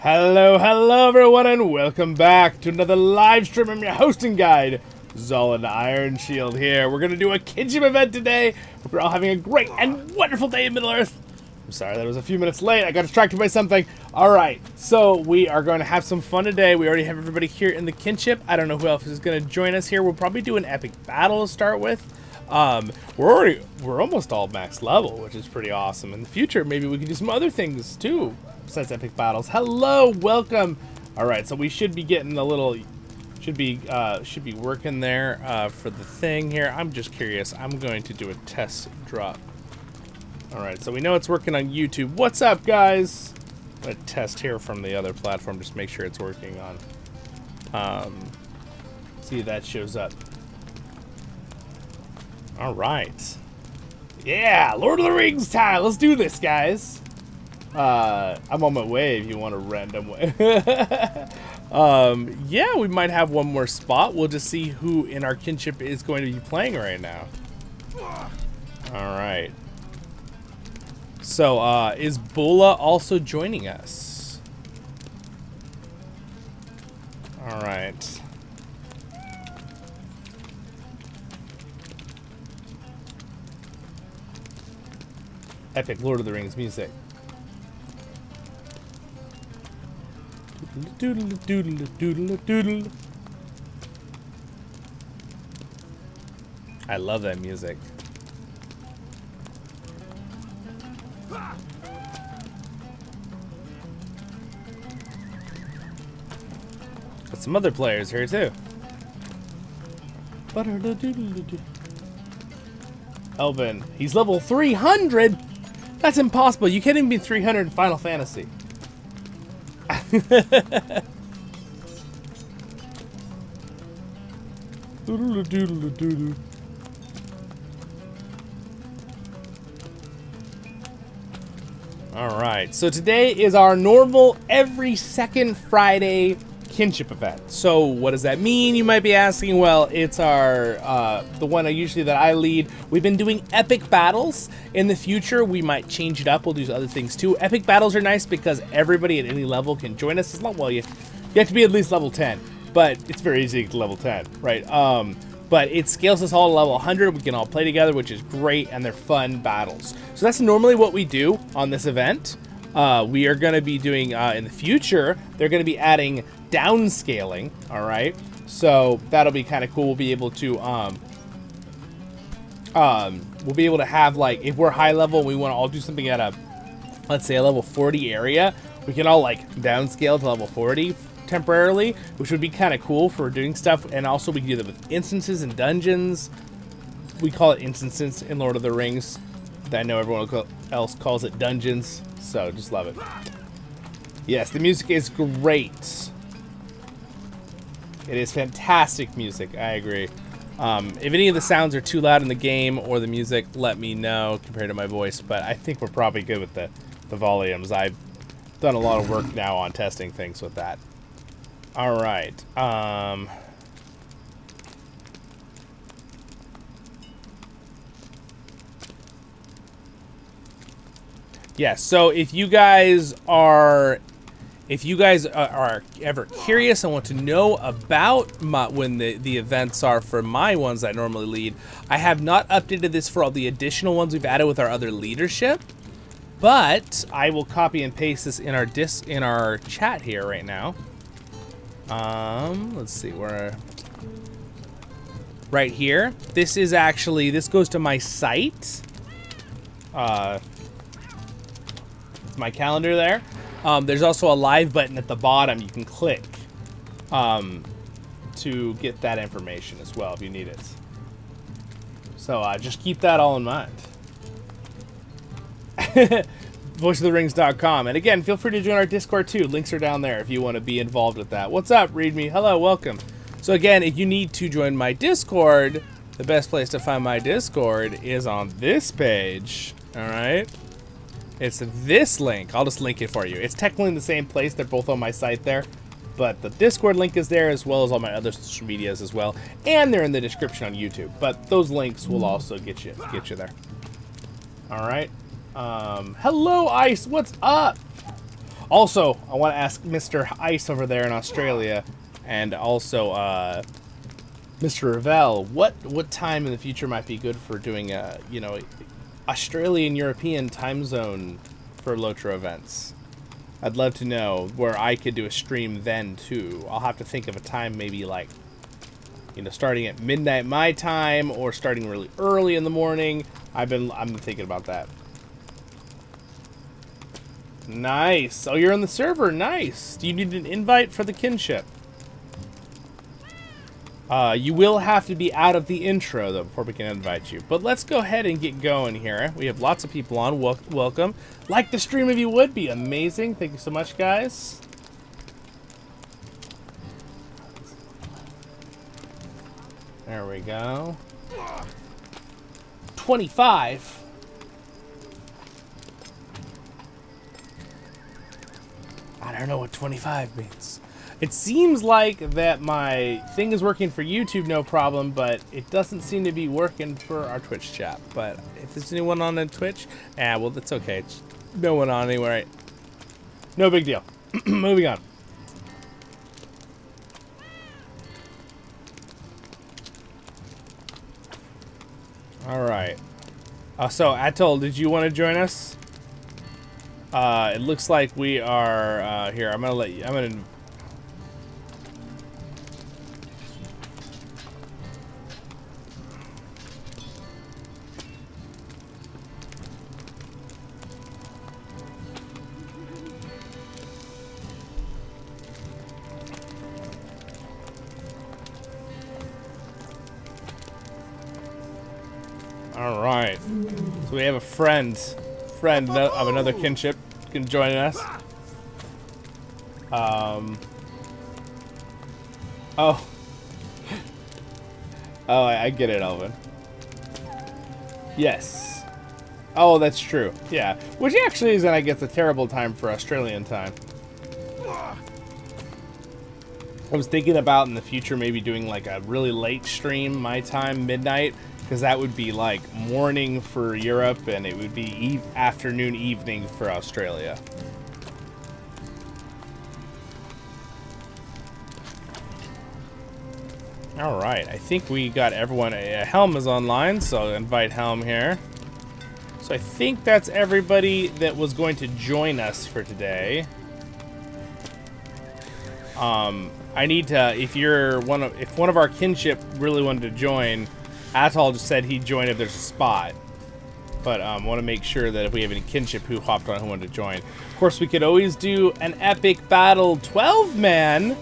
Hello everyone, and welcome back to another live stream. I'm your hosting guide, Zollin Ironshield here. We're gonna do a kinship event today. Hope you're all having a great and wonderful day in Middle-earth. I'm sorry that was a few minutes late. I got distracted by something. Alright, so we are going to have some fun today. We already have everybody here in the kinship. I don't know who else is gonna join us here. We'll probably do an epic battle to start with. We're almost all max level, which is pretty awesome. In the future, maybe we can do some other things too besides epic battles. Hello, welcome. All right, so we should be getting a little, should be working there for the thing here. I'm just curious. I'm going to do a test drop. All right, so we know it's working on YouTube. What's up, guys? I'm gonna test here from the other platform, just make sure it's working on. See if that shows up. All right. Yeah, Lord of the Rings time. Let's do this, guys. I'm on my way if you want a random way. Yeah, we might have one more spot. We'll just see who in our kinship is going to be playing right now. All right. So, is Bola also joining us? All right. Epic Lord of the Rings music. Doodle doodle doodle doodle. I love that music. Got some other players here too. Elvin, he's level 300. That's impossible. You can't even be 300 in Final Fantasy. Alright, so today is our normal every second Friday kinship event. So what does that mean, you might be asking? Well, it's our the one that I lead. We've been doing epic battles. In the future we might change it up. We'll do other things too. Epic battles are nice because everybody at any level can join us. As long, well, you have to be at least level 10, but it's very easy to get to level 10, right? But it scales us all to level 100. We can all play together, which is great, and they're fun battles. So that's normally what we do on this event. We are going to be doing in the future, they're going to be adding downscaling. All right, so that'll be kind of cool. We'll be able to have, like, if we're high level and we want to all do something at a, let's say, a level 40 area, we can all like downscale to level 40 temporarily, which would be kind of cool for doing stuff. And also we can do that with instances and dungeons. We call it instances in Lord of the Rings. I know everyone else calls it dungeons, so just love it. Yes, the music is great. It is fantastic music, I agree. If any of the sounds are too loud in the game or the music, let me know compared to my voice, but I think we're probably good with the volumes. I've done a lot of work now on testing things with that. All right. Yeah, so if you guys are ever curious and want to know about when the events are for my ones that I normally lead, I have not updated this for all the additional ones we've added with our other leadership, but I will copy and paste this in our chat here right now. Let's see, we're right here. This goes to my site. My calendar there. There's also a live button at the bottom you can click to get that information as well if you need it. So just keep that all in mind. voiceoftherings.com. And again, feel free to join our Discord too. Links are down there if you want to be involved with that. What's up, ReadMe? Hello, welcome. So again, if you need to join my Discord, the best place to find my Discord is on this page. All right. It's this link. I'll just link it for you. It's technically in the same place. They're both on my site there. But the Discord link is there, as well as all my other social medias as well. And they're in the description on YouTube. But those links will also get you there. All right. Hello, Ice. What's up? Also, I want to ask Mr. Ice over there in Australia, and also Mr. Ravel, what time in the future might be good for doing a, you know, Australian European time zone for LOTRO events? I'd love to know where I could do a stream then too. I'll have to think of a time, maybe like, you know, starting at midnight my time or starting really early in the morning. I'm thinking about that. Nice. Oh, you're on the server. Nice. Do you need an invite for the kinship? You will have to be out of the intro, though, before we can invite you. But let's go ahead and get going here. We have lots of people on. Welcome. Like the stream if you would. Be amazing. Thank you so much, guys. There we go. 25. I don't know what 25 means. It seems like that my thing is working for YouTube, no problem, but it doesn't seem to be working for our Twitch chat. But if there's anyone on the Twitch, well, that's okay. It's no one on anywhere. No big deal. Moving on. All right. So, Atoll, did you want to join us? It looks like we are here. I'm gonna let you. I'm gonna. All right. So we have a friend of another kinship can join us. Oh, I get it, Elvin. Yes. Oh, that's true. Yeah, which actually is, I guess, a terrible time for Australian time. I was thinking about in the future maybe doing like a really late stream, my time, midnight, because that would be like morning for Europe and it would be afternoon, evening for Australia. All right, I think we got everyone. Helm is online, so I'll invite Helm here. So I think that's everybody that was going to join us for today. I need to, if one of our kinship really wanted to join, Atoll just said he'd join if there's a spot. But want to make sure that if we have any kinship who hopped on who wanted to join. Of course, we could always do an epic battle 12-man,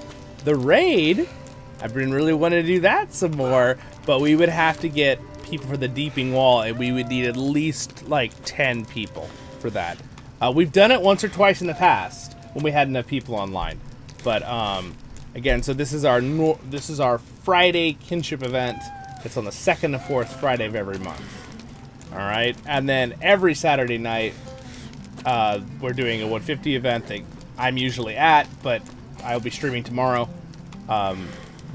the raid. I've been really wanting to do that some more, but we would have to get people for the deeping wall, and we would need at least like 10 people for that. We've done it once or twice in the past when we had enough people online. But again, so this is our Friday kinship event. It's on the 2nd and 4th Friday of every month. All right, and then every Saturday night, we're doing a 150 event that I'm usually at, but I'll be streaming tomorrow.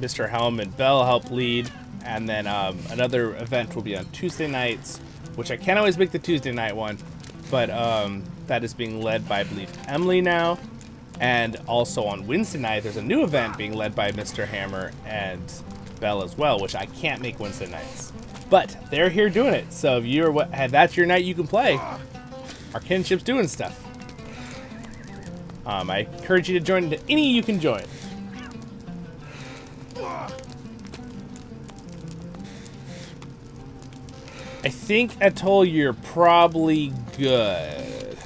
Mr. Helm and Bell help lead, and then another event will be on Tuesday nights, which I can't always make the Tuesday night one, but that is being led by, I believe, Emily now. And also on Wednesday night, there's a new event being led by Mr. Hammer and Bell as well, which I can't make Wednesday nights. But they're here doing it, so if that's your night you can play, our kinship's doing stuff. I encourage you to join into any you can join. I think Atoll, you're probably good,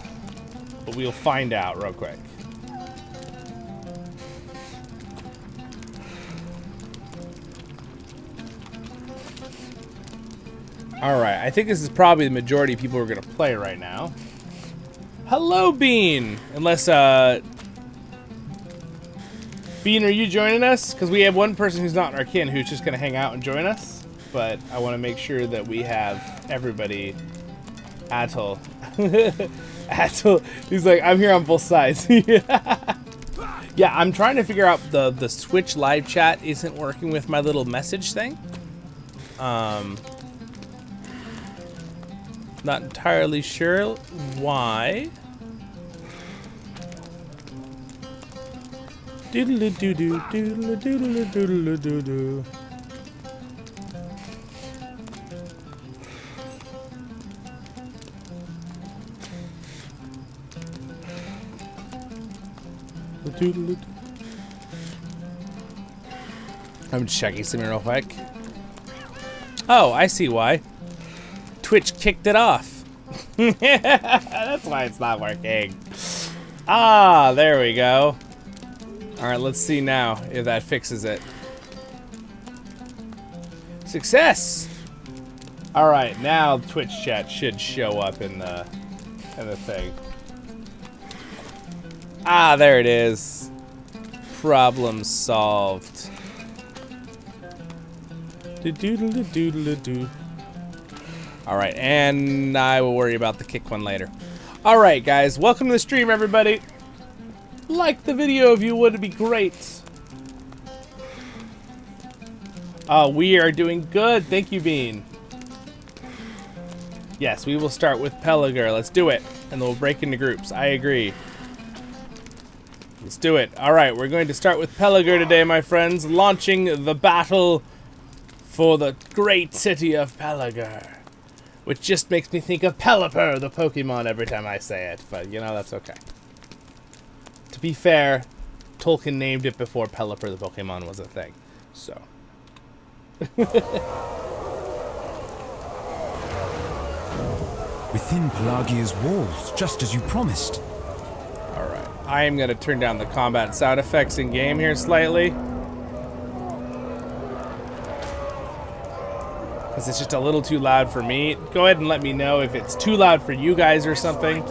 but we'll find out real quick. Alright, I think this is probably the majority of people who are going to play right now. Hello, Bean! Unless, Bean, are you joining us? Because we have one person who's not in our kin who's just going to hang out and join us. But I want to make sure that we have everybody. Atoll. Atoll, he's like, I'm here on both sides. Yeah, I'm trying to figure out the Switch live chat isn't working with my little message thing. Not entirely sure why. Doodle doo doo doodle doodle doodle doo doo. I'm checking something real quick. Oh, I see why. Twitch kicked it off. That's why it's not working. Ah, there we go. Alright, let's see now if that fixes it. Success! Alright, now Twitch chat should show up in the thing. Ah, there it is. Problem solved. Alright, and I will worry about the kick one later. Alright, guys, welcome to the stream, everybody. Like the video if you would, it'd be great. We are doing good. Thank you, Bean. Yes, we will start with Pelagar. Let's do it. And then we'll break into groups. I agree. Let's do it. Alright, we're going to start with Pelagar today, my friends. Launching the battle for the great city of Pelagar. Which just makes me think of Pelipper, the Pokemon, every time I say it. But, you know, that's okay. To be fair, Tolkien named it before Pelipper, the Pokemon, was a thing. So. Within Pelagia's walls, just as you promised. Alright. I am going to turn down the combat sound effects in game here slightly. Because it's just a little too loud for me. Go ahead and let me know if it's too loud for you guys or something.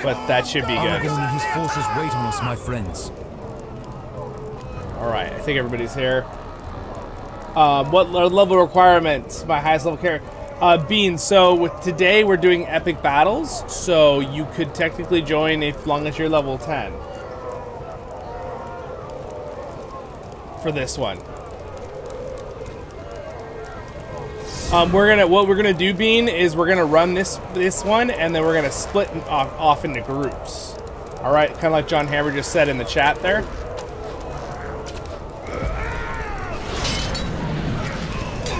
But that should be good. Aragorn and his forces wait on us, my friends. Alright, I think everybody's here. What level requirements? My highest level character. Bean, so with today we're doing epic battles, so you could technically join as long as you're level 10. For this one. What we're gonna do, Bean, is we're gonna run this one, and then we're gonna split off into groups. All right, kind of like John Hammer just said in the chat there.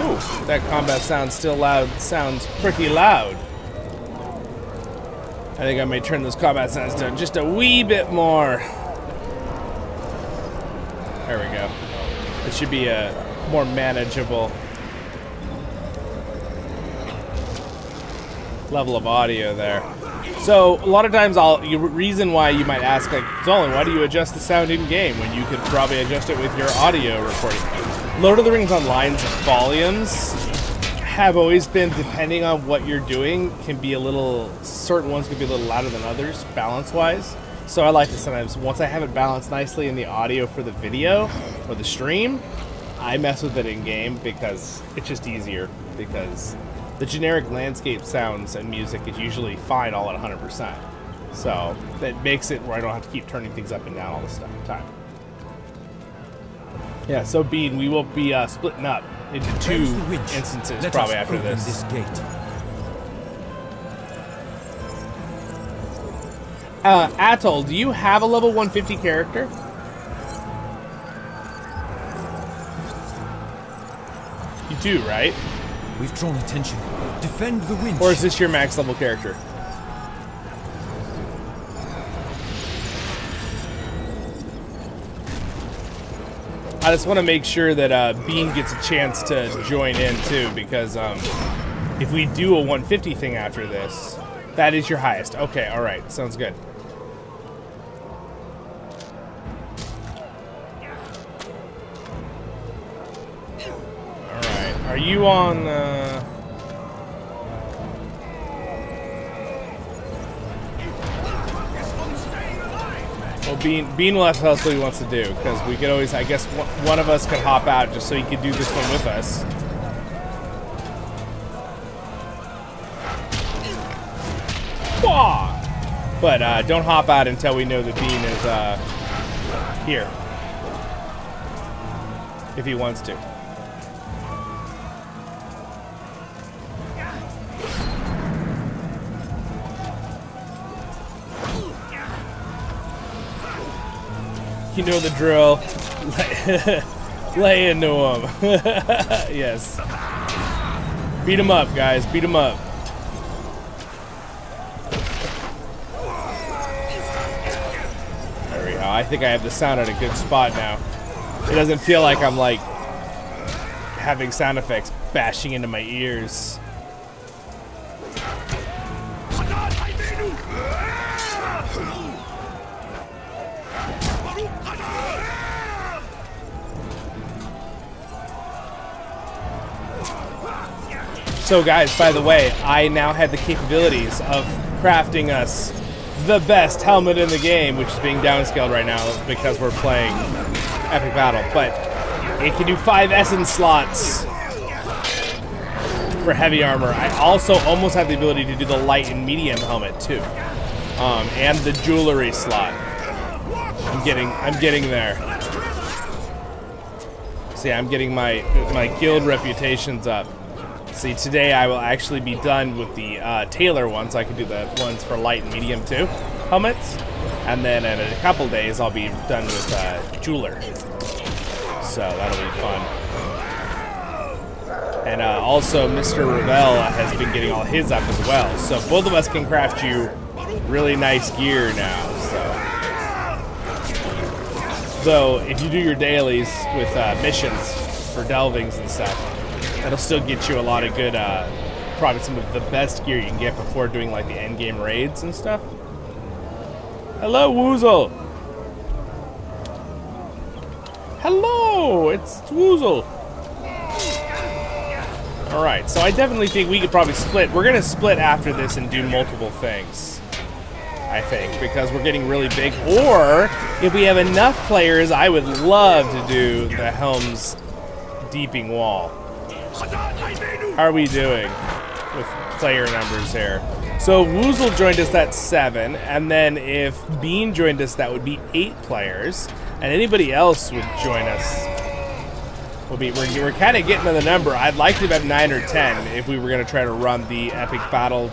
Ooh, that combat sounds still loud. Sounds pretty loud. I think I may turn those combat sounds down just a wee bit more. There we go. It should be a more manageable level of audio there. So a lot of times reason why you might ask, like, Zollin, why do you adjust the sound in game when you could probably adjust it with your audio recording? Lord of the Rings Online's volumes have always been, depending on what you're doing, can be a little, certain ones can be a little louder than others balance wise. So I like to sometimes, once I have it balanced nicely in the audio for the video or the stream, I mess with it in game because it's just easier, because the generic landscape sounds and music is usually fine all at 100%. So that makes it where I don't have to keep turning things up and down all the time. Yeah, so Bean, we will be splitting up into two instances probably after this. Atoll, do you have a level 150 character? You do, right? We've drawn attention. Defend the winch. Or is this your max level character? I just want to make sure that Bean gets a chance to join in too, because if we do a 150 thing after this, that is your highest. Okay, all right, sounds good. All right, are you on? Well, Bean will have to tell us what he wants to do, because we could always, I guess, one of us could hop out just so he could do this one with us. But don't hop out until we know that Bean is here, if he wants to. You know the drill. Lay into him. Yes. Beat him up, guys. Beat him up. There we go. I think I have the sound at a good spot now. It doesn't feel like I'm like having sound effects bashing into my ears. So guys, by the way, I now have the capabilities of crafting us the best helmet in the game, which is being downscaled right now because we're playing Epic Battle, but it can do 5 essence slots for heavy armor. I also almost have the ability to do the light and medium helmet too, and the jewelry slot. I'm getting there. See, I'm getting my guild reputations up. See, today I will actually be done with the tailor ones. I can do the ones for light and medium too, helmets. And then in a couple days, I'll be done with jeweler. So that'll be fun. And also, Mr. Ravel has been getting all his up as well. So both of us can craft you really nice gear now. So if you do your dailies with missions for delvings and stuff, that'll still get you a lot of good, probably some of the best gear you can get before doing like the end game raids and stuff. Hello, Woozle. Hello, it's Woozle. All right, so I definitely think we could probably split. We're gonna split after this and do multiple things, I think, because we're getting really big. Or if we have enough players, I would love to do the Helm's Deeping Wall. How are we doing with player numbers here? So Woozle joined us, that's 7, and then if Bean joined us, that would be 8 players, and anybody else would join us. We're kind of getting to the number. I'd like to have 9 or 10 if we were going to try to run the Epic Battle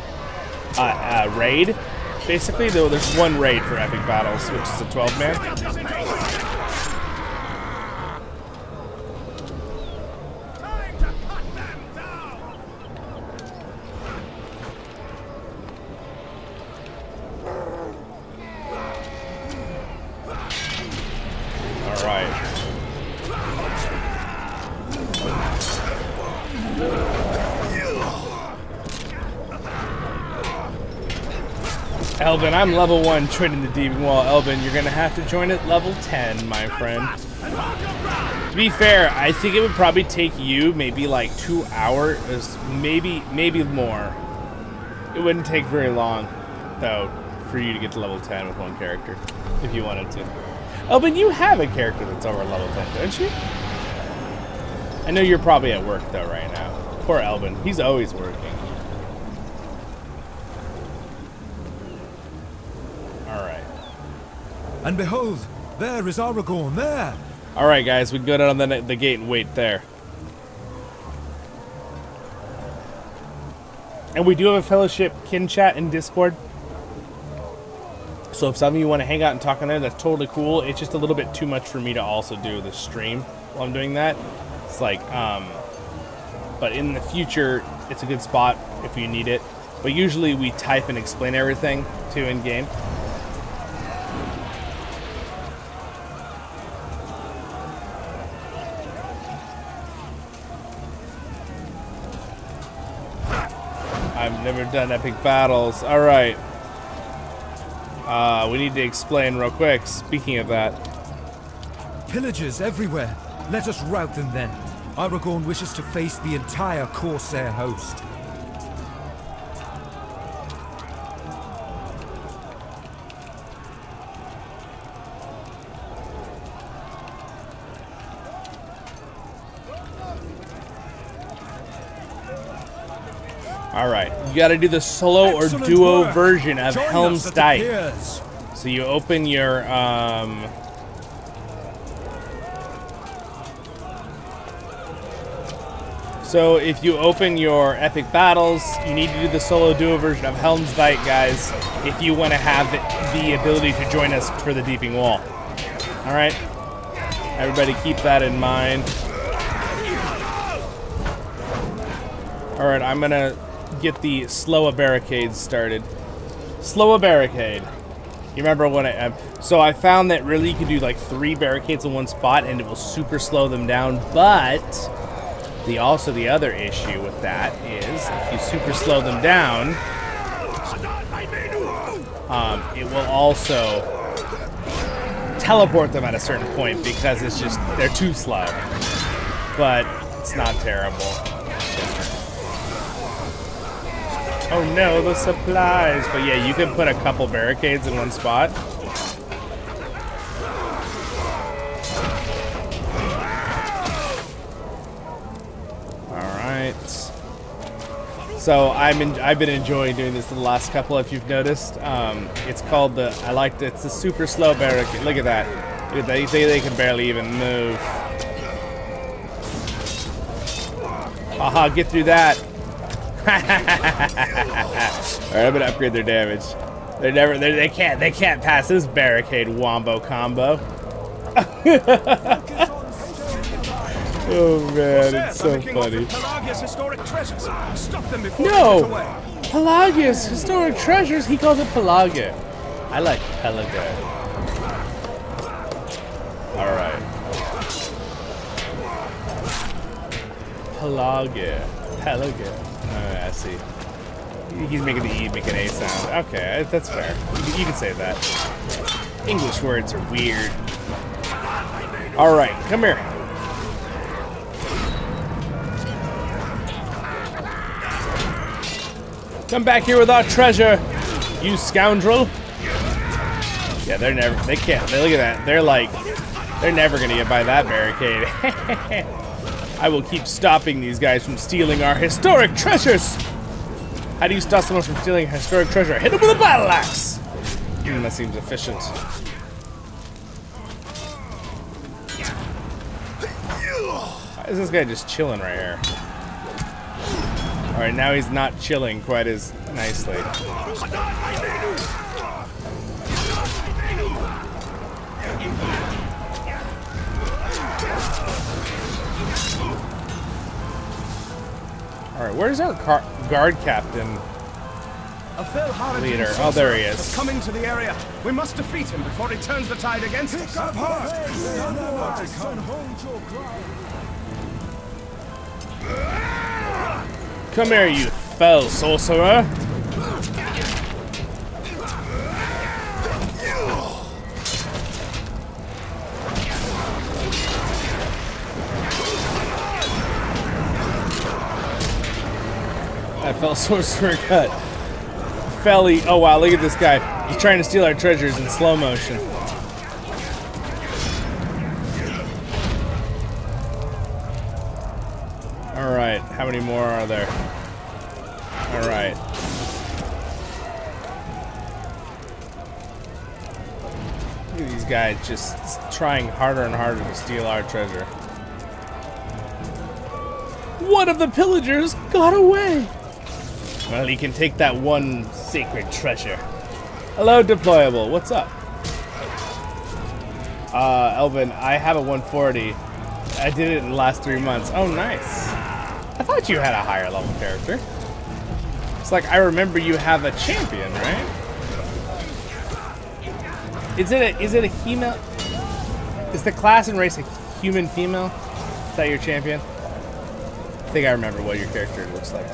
raid. Basically, though, there's one raid for Epic Battles, which is a 12-man. Elvin, I'm level 1 joining the Deeping Wall. Elvin, you're gonna have to join at level 10, my friend. To be fair, I think it would probably take you maybe like 2 hours, maybe more. It wouldn't take very long, though, for you to get to level 10 with one character, if you wanted to. Elvin, you have a character that's over level 10, don't you? I know you're probably at work, though, right now. Poor Elvin, he's always working. And behold, there is Aragorn, there! Alright guys, we can go down the gate and wait there. And we do have a fellowship kin chat in Discord. So if some of you want to hang out and talk on there, that's totally cool. It's just a little bit too much for me to also do the stream while I'm doing that. It's like, but in the future, it's a good spot if you need it. But usually we type and explain everything too in game. I've never done epic battles. All right. We need to explain real quick. Speaking of that. Pillagers everywhere. Let us rout them then. Aragorn wishes to face the entire Corsair host. Alright, you gotta do the solo or duo version of Helm's Dyke. So you open your, So if you open your epic battles, you need to do the solo duo version of Helm's Dyke, guys, if you want to have the ability to join us for the Deeping Wall. All right. Everybody keep that in mind. All right, I'm gonna get the slow-a barricades started. Slow-a barricade. You remember when so I found that really you can do like 3 barricades in one spot and it will super slow them down, but the other issue with that is if you super slow them down, it will also teleport them at a certain point because it's just, they're too slow. But it's not terrible. Oh no, the supplies. But yeah, you can put a couple barricades in one spot. Alright. So I've been enjoying doing this the last couple, if you've noticed. It's called it's the super slow barricade. Look at that. Look at that. They can barely even move. Haha, get through that. Alright, I'm gonna upgrade their damage. They can't pass this barricade wombo combo. Oh man, it's so funny. No! Pelagia's historic treasures? He calls it Pelagia. I like Pelagia. Alright. Pelagia. I see. He's making the E make an A sound. Okay, that's fair. You can say that. English words are weird. Alright, come here. Come back here with our treasure, you scoundrel. Yeah, they can't. Look at that. They're never gonna get by that barricade. I will keep stopping these guys from stealing our historic treasures. How do you stop someone from stealing a historic treasure? Hit them with a battle axe. That seems efficient. Why is this guy just chilling right here? Alright, now he's not chilling quite as nicely. Alright, where's our guard captain? Leader. Oh, there he is. Coming to the area. We must defeat him before he turns the tide against us. Come here, you fell sorcerer. I fell sorcerer cut. Felly. Oh wow, look at this guy. He's trying to steal our treasures in slow motion. Alright, how many more are there? Alright. Look at these guys just trying harder and harder to steal our treasure. One of the pillagers got away! Well, he can take that one sacred treasure. Hello, deployable. What's up? Elvin, I have a 140. I did it in the last 3 months. Oh, nice. I thought you had a higher level character. It's like I remember you have a champion, right? Is it a female? Is the class and race a human female? Is that your champion? I think I remember what your character looks like.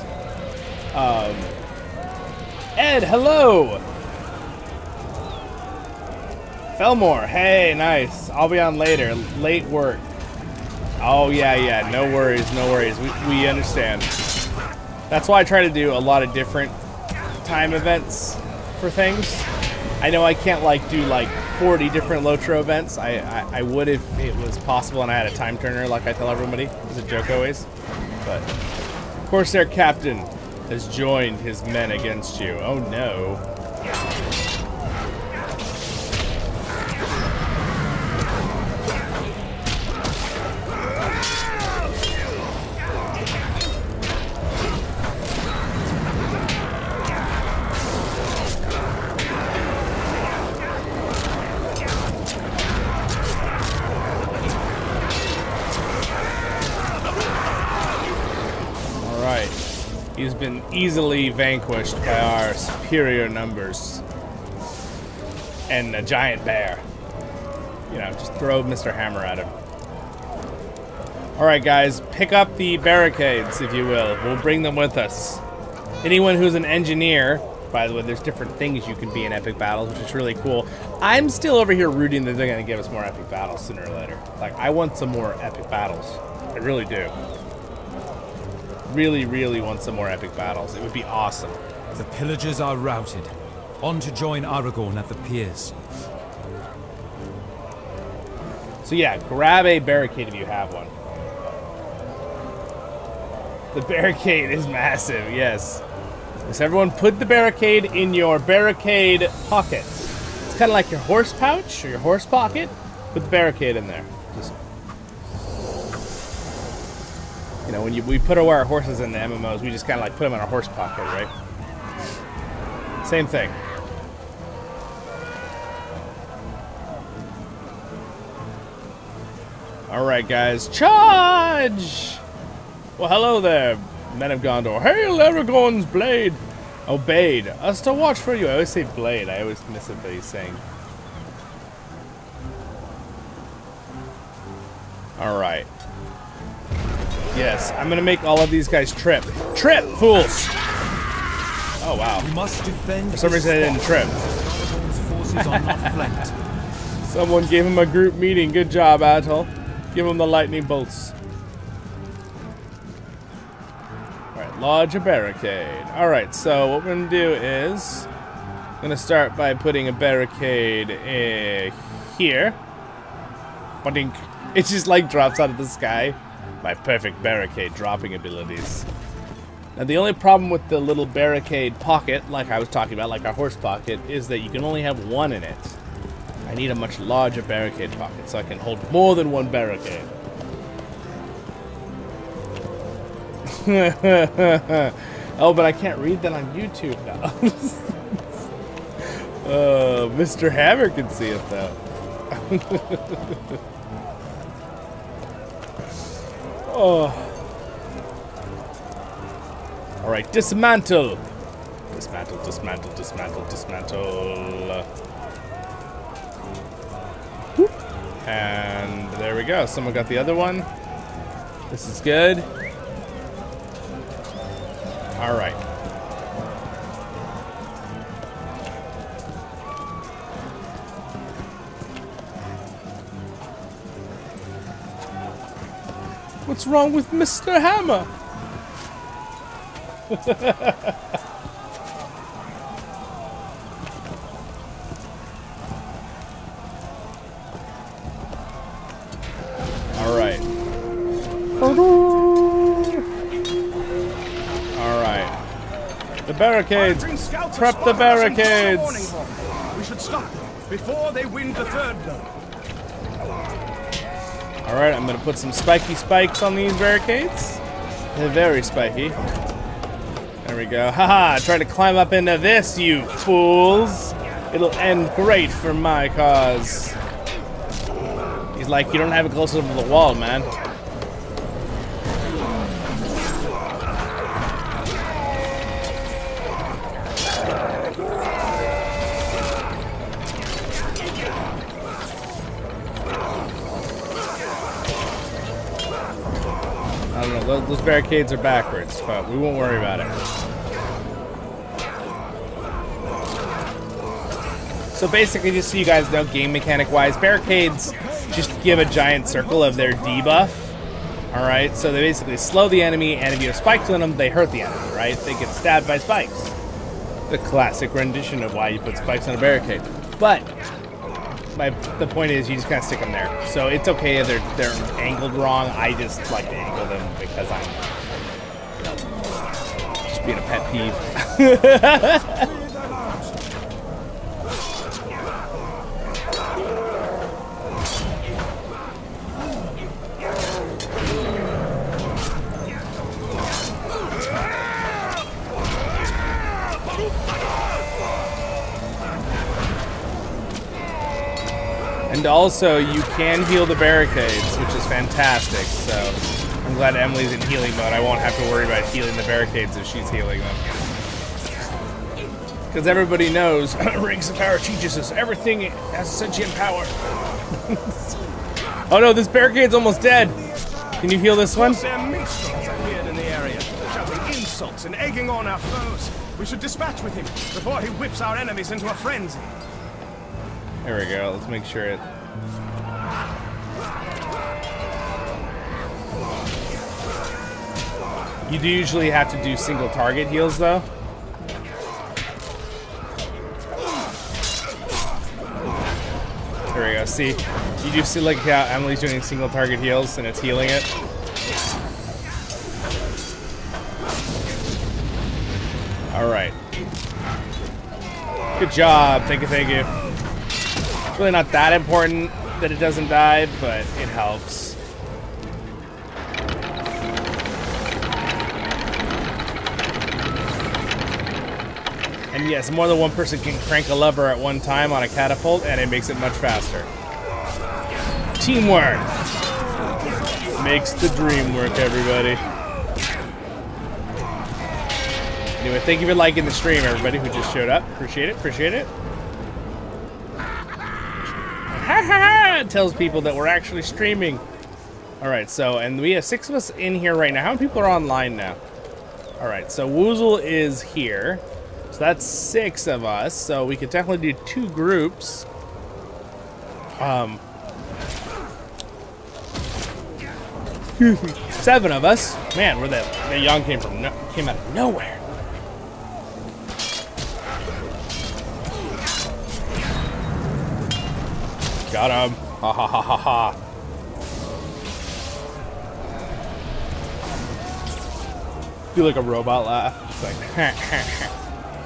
Ed, hello! Felmore, hey, nice. I'll be on later. Late work. Oh, yeah, no worries, no worries. We understand. That's why I try to do a lot of different time events for things. I know I can't, do, 40 different LOTRO events. I would if it was possible and I had a time turner, like I tell everybody. It's a joke always. But, Corsair Captain has joined his men against you. Oh, no. He's been easily vanquished by our superior numbers. And a giant bear. You know, just throw Mr. Hammer at him. Alright guys, pick up the barricades, if you will. We'll bring them with us. Anyone who's an engineer, by the way, there's different things you can be in epic battles, which is really cool. I'm still over here rooting that they're going to give us more epic battles sooner or later. Like, I want some more epic battles. I really do. Really, really want some more epic battles. It would be awesome. The pillagers are routed. On to join Aragorn at the piers. So yeah, grab a barricade if you have one. The barricade is massive, yes. So everyone put the barricade in your barricade pocket. It's kind of like your horse pouch or your horse pocket. Put the barricade in there. Just, you know, when we put our horses in the MMOs, we just kind of like put them in our horse pocket, right? Same thing. All right, guys, charge! Well, hello there, men of Gondor. Hail Aragorn's blade! Obeyed us to watch for you. I always say blade. I always miss what he's saying. All right. Yes, I'm gonna make all of these guys trip. Trip, fools! Oh wow. You must defend. For some reason, I didn't trip. Aragorn's forces are not flanked. Someone gave him a group meeting. Good job, Atoll. Give him the lightning bolts. Alright, lodge a barricade. Alright, so what we're going to do is... I'm going to start by putting a barricade here. Ba-dink. It just like drops out of the sky. My perfect barricade dropping abilities. Now the only problem with the little barricade pocket, like I was talking about, like our horse pocket, is that you can only have one in it. I need a much larger barricade pocket so I can hold more than one barricade. Oh, but I can't read that on YouTube now. Mr. Hammer can see it though. Oh. All right, dismantle. Dismantle, dismantle, dismantle, dismantle. And there we go. Someone got the other one. This is good. All right. What's wrong with Mr. Hammer? All right. All right. The barricades. Prep the barricades. We should stop them before they win the third blow. All right, I'm gonna put some spiky spikes on these barricades. They're very spiky. There we go. Haha, try to climb up into this, you fools. It'll end great for my cause. He's like, you don't have it close enough to the wall, man. I don't know, those barricades are backwards, but we won't worry about it. So basically, just so you guys know, game mechanic-wise, barricades just give a giant circle of their debuff. Alright, so they basically slow the enemy, and if you have spikes on them, they hurt the enemy, right? They get stabbed by spikes. The classic rendition of why you put spikes on a barricade. But the point is, you just kind of stick them there. So it's okay if they're angled wrong. I just like to angle them because I'm, you know, just being a pet peeve. And also, you can heal the barricades, which is fantastic. So I'm glad Emily's in healing mode. I won't have to worry about healing the barricades if she's healing them. Because everybody knows, Rings of Power teaches us everything has sentient power. Oh no, this barricade's almost dead. Can you heal this one? Corsair minstrels appeared in the area, shouting insults and egging on our foes. We should dispatch with him before he whips our enemies into a frenzy. There we go. Let's make sure it... You do usually have to do single target heals, though. There we go. See, you do see like how Emily's doing single target heals and it's healing it. All right. Good job. Thank you. Thank you. It's really not that important that it doesn't die, but it helps. And yes, more than one person can crank a lever at one time on a catapult, and it makes it much faster. Teamwork makes the dream work, everybody. Anyway, thank you for liking the stream, everybody who just showed up. Appreciate it, appreciate it. Ha ha ha! It tells people that we're actually streaming. All right, so, and we have 6 of us in here right now. How many people are online now? All right, so Woozle is here. So that's 6 of us, so we could definitely do 2 groups. 7 of us. Man, where that yawn came from? Came out of nowhere. Got him. Ha ha ha ha ha. Do like a robot laugh. It's like, ha ha ha.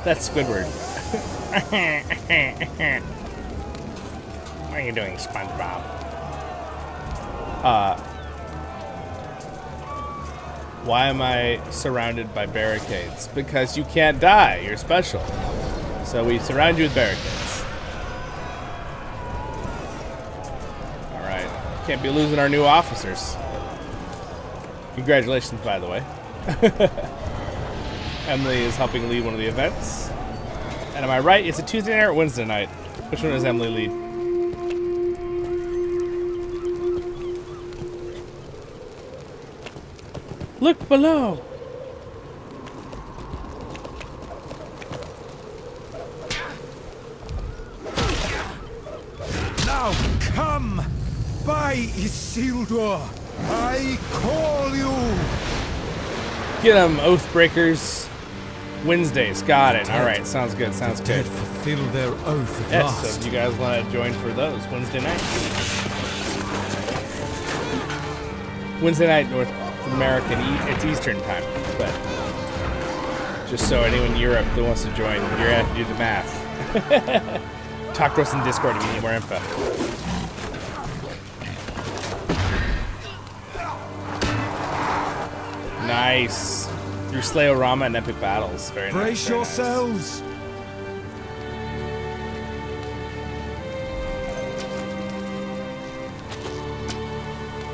That's Squidward. What are you doing, SpongeBob? Why am I surrounded by barricades? Because you can't die. You're special. So we surround you with barricades. All right. Can't be losing our new officers. Congratulations, by the way. Emily is helping lead one of the events. And am I right? It's a Tuesday night or Wednesday night? Which one does Emily lead? Look below! Now come! By Isildur! I call you! Get them, Oathbreakers. Wednesdays, got it. All right, sounds good, sounds good. Fulfill their oath at Yes, last. so if you guys want to join for those, Wednesday night. Wednesday night, North American, it's Eastern time, but just so anyone in Europe that wants to join, you're going to have to do the math. Talk to us in Discord if you need more info. Nice. Through Slayorama and Epic Battles. Very nice. Brace very yourselves. Nice.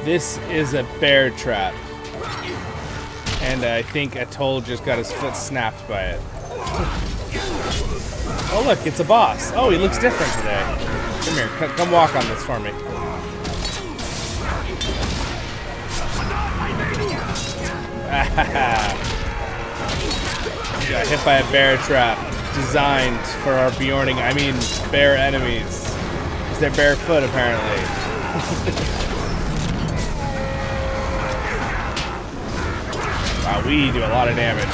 This is a bear trap. And I think Atoll just got his foot snapped by it. Oh look, it's a boss. Oh, he looks different today. Come here, come walk on this for me. Got hit by a bear trap designed for our bear enemies. Because they're barefoot, apparently. Wow, we do a lot of damage.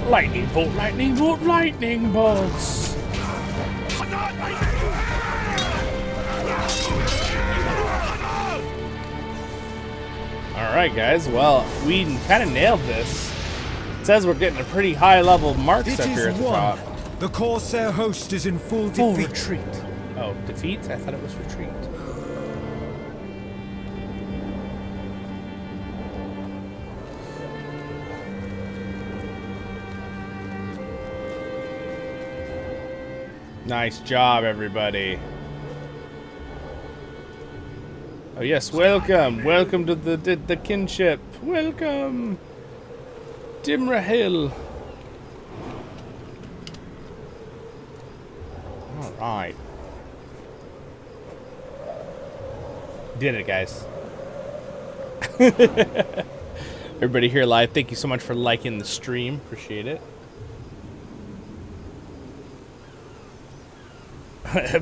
Lightning bolt, lightning bolt, lightning bolts. Alright guys, well, we kind of nailed this. It says we're getting a pretty high level marks up here at the top. The Corsair host is in full Full defeat. retreat. Oh, defeat? I thought it was retreat. Nice job, everybody. Oh yes, welcome. Welcome to the kinship. Welcome. Dimrahil. Alright. Did it, guys. Everybody here live, thank you so much for liking the stream. Appreciate it.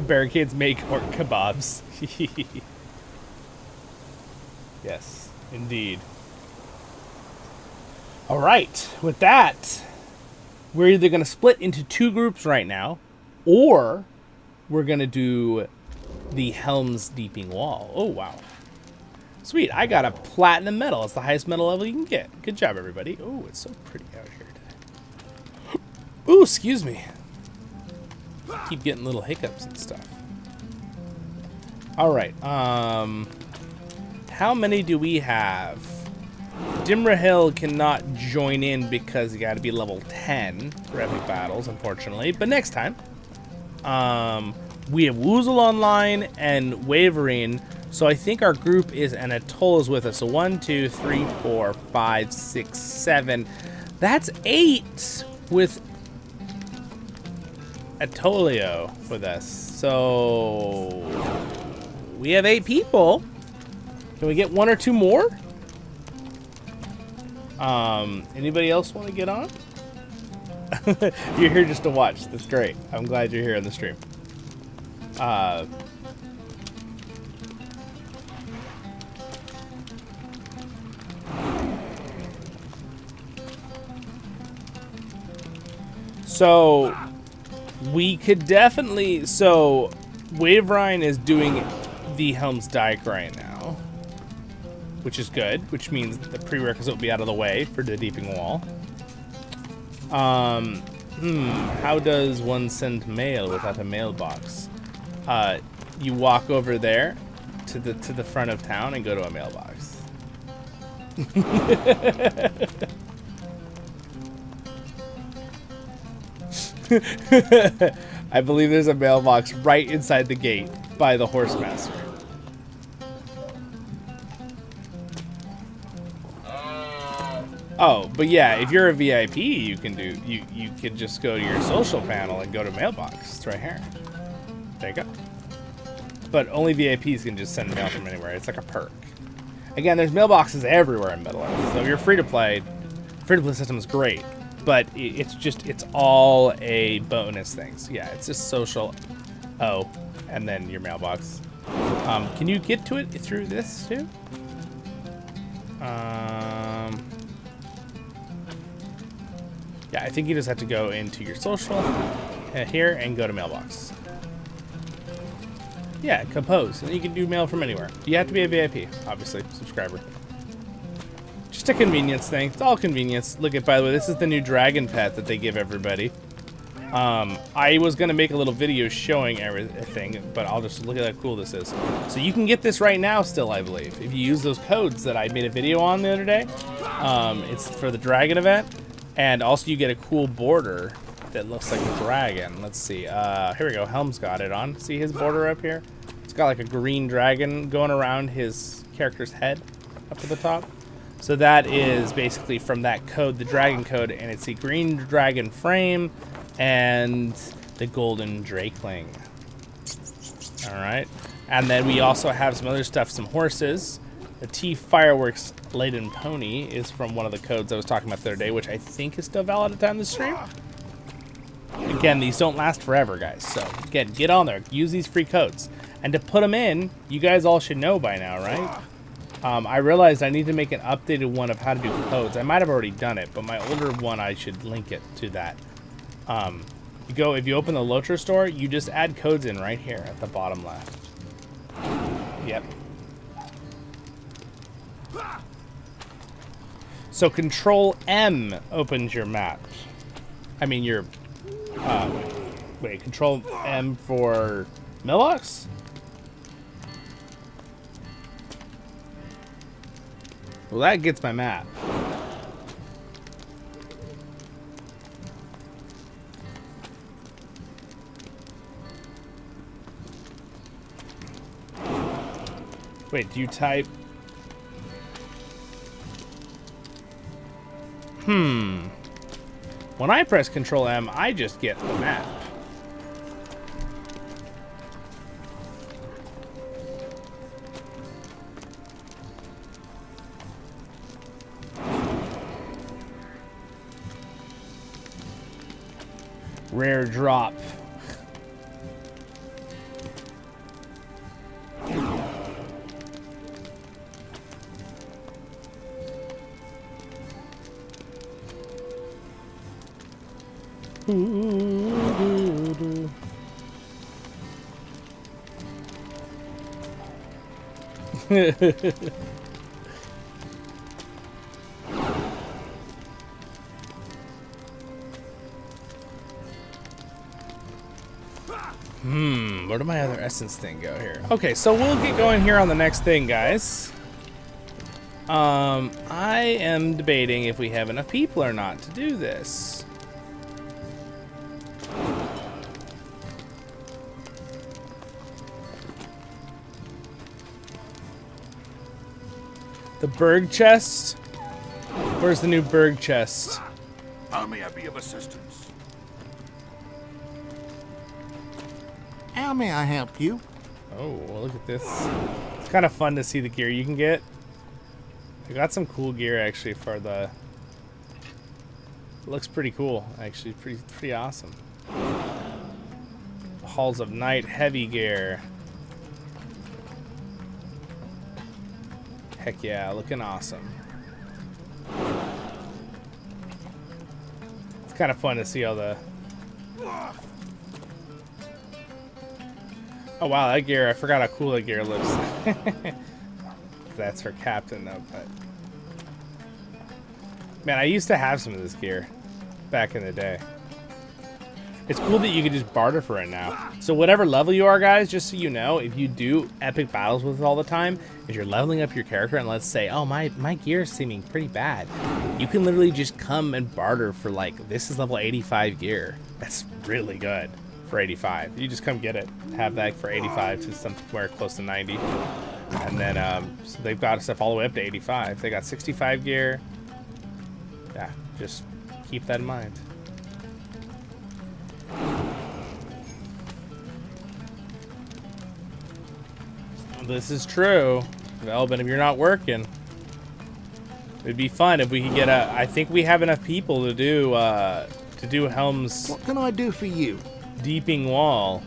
Barricades make orc kebabs. Yes, indeed. All right, with that, we're either going to split into two groups right now, or we're going to do the Helm's Deeping Wall. Oh, wow. Sweet, I got a platinum medal. It's the highest medal level you can get. Good job, everybody. Oh, it's so pretty out here today. Ooh, excuse me. Keep getting little hiccups and stuff. All right. How many do we have? Dimrahil cannot join in because you got to be level 10 for epic battles, unfortunately. But next time, we have Woozle online and Wavering. So I think our group is, and Atoll is with us. So 1, 2, 3, 4, 5, 6, 7. That's 8 with Atolio with us. So we have 8 people. Can we get 1 or 2 more? Anybody else want to get on? You're here just to watch. That's great. I'm glad you're here on the stream. So we could definitely, so Waverine is doing the Helm's Dyke right now, which is good, which means the prerequisite will be out of the way for the Deeping Wall. How does one send mail without a mailbox? You walk over there to the front of town and go to a mailbox. I believe there's a mailbox right inside the gate by the Horsemaster. Oh, but yeah, if you're a VIP, you can do you can just go to your social panel and go to mailbox. It's right here. There you go. But only VIPs can just send mail from anywhere. It's like a perk. Again, there's mailboxes everywhere in Middle-earth. So if you're free to play system is great. But it's all a bonus thing. So yeah, it's just social. Oh, and then your mailbox. Can you get to it through this too? Yeah, I think you just have to go into your social here and go to mailbox. Yeah, compose, and you can do mail from anywhere. You have to be a VIP, obviously, subscriber. Just a convenience thing. It's all convenience. Look at, by the way, this is the new dragon pet that they give everybody. I was gonna make a little video showing everything, but I'll just look at how cool this is. So you can get this right now still, I believe, if you use those codes that I made a video on the other day. It's for the dragon event, and also you get a cool border that looks like a dragon. Let's see. Here we go. Helm's got it on. See his border up here? It's got like a green dragon going around his character's head up to the top. So that is basically from that code, the dragon code, and it's the green dragon frame and the golden drakeling. All right. And then we also have some other stuff, some horses. The T Fireworks Laden Pony is from one of the codes I was talking about the other day, which I think is still valid at the time of the stream. Again, these don't last forever, guys. So again, get on there, use these free codes. And to put them in, you guys all should know by now, right? I realized I need to make an updated one of how to do codes. I might have already done it, but my older one, I should link it to that. If you open the LOTRO store, you just add codes in right here at the bottom left. Yep. So Control M opens your map. I mean your, wait, Control M for mailbox? Well, that gets my map. Wait, do you type? When I press Control M, I just get the map. Rare drop. Where did my other essence thing go here? Okay, so we'll get going here on the next thing, guys. I am debating if we have enough people or not to do this. The Berg chest? Where's the new Berg chest? How may I be of assistance? How may I help you? Oh, well, look at this. It's kind of fun to see the gear you can get. They got some cool gear actually for the... It looks pretty cool, actually. Pretty awesome. The Halls of Night heavy gear. Heck yeah, looking awesome. It's kind of fun to see all the... Oh wow, that gear, I forgot how cool that gear looks. That's for Captain though, but... Man, I used to have some of this gear back in the day. It's cool that you can just barter for it now. So whatever level you are, guys, just so you know, if you do epic battles with it all the time, if you're leveling up your character and let's say, oh, my gear is seeming pretty bad, you can literally just come and barter for like, this is level 85 gear. That's really good for 85. You just come get it, have that for 85 to somewhere close to 90. And then, so they've got stuff all the way up to 85. They got 65 gear. Yeah, just keep that in mind. This is true. Well, but if you're not working, it'd be fun if we could get a... I think we have enough people to do Helm's... What can I do for you? Deeping wall.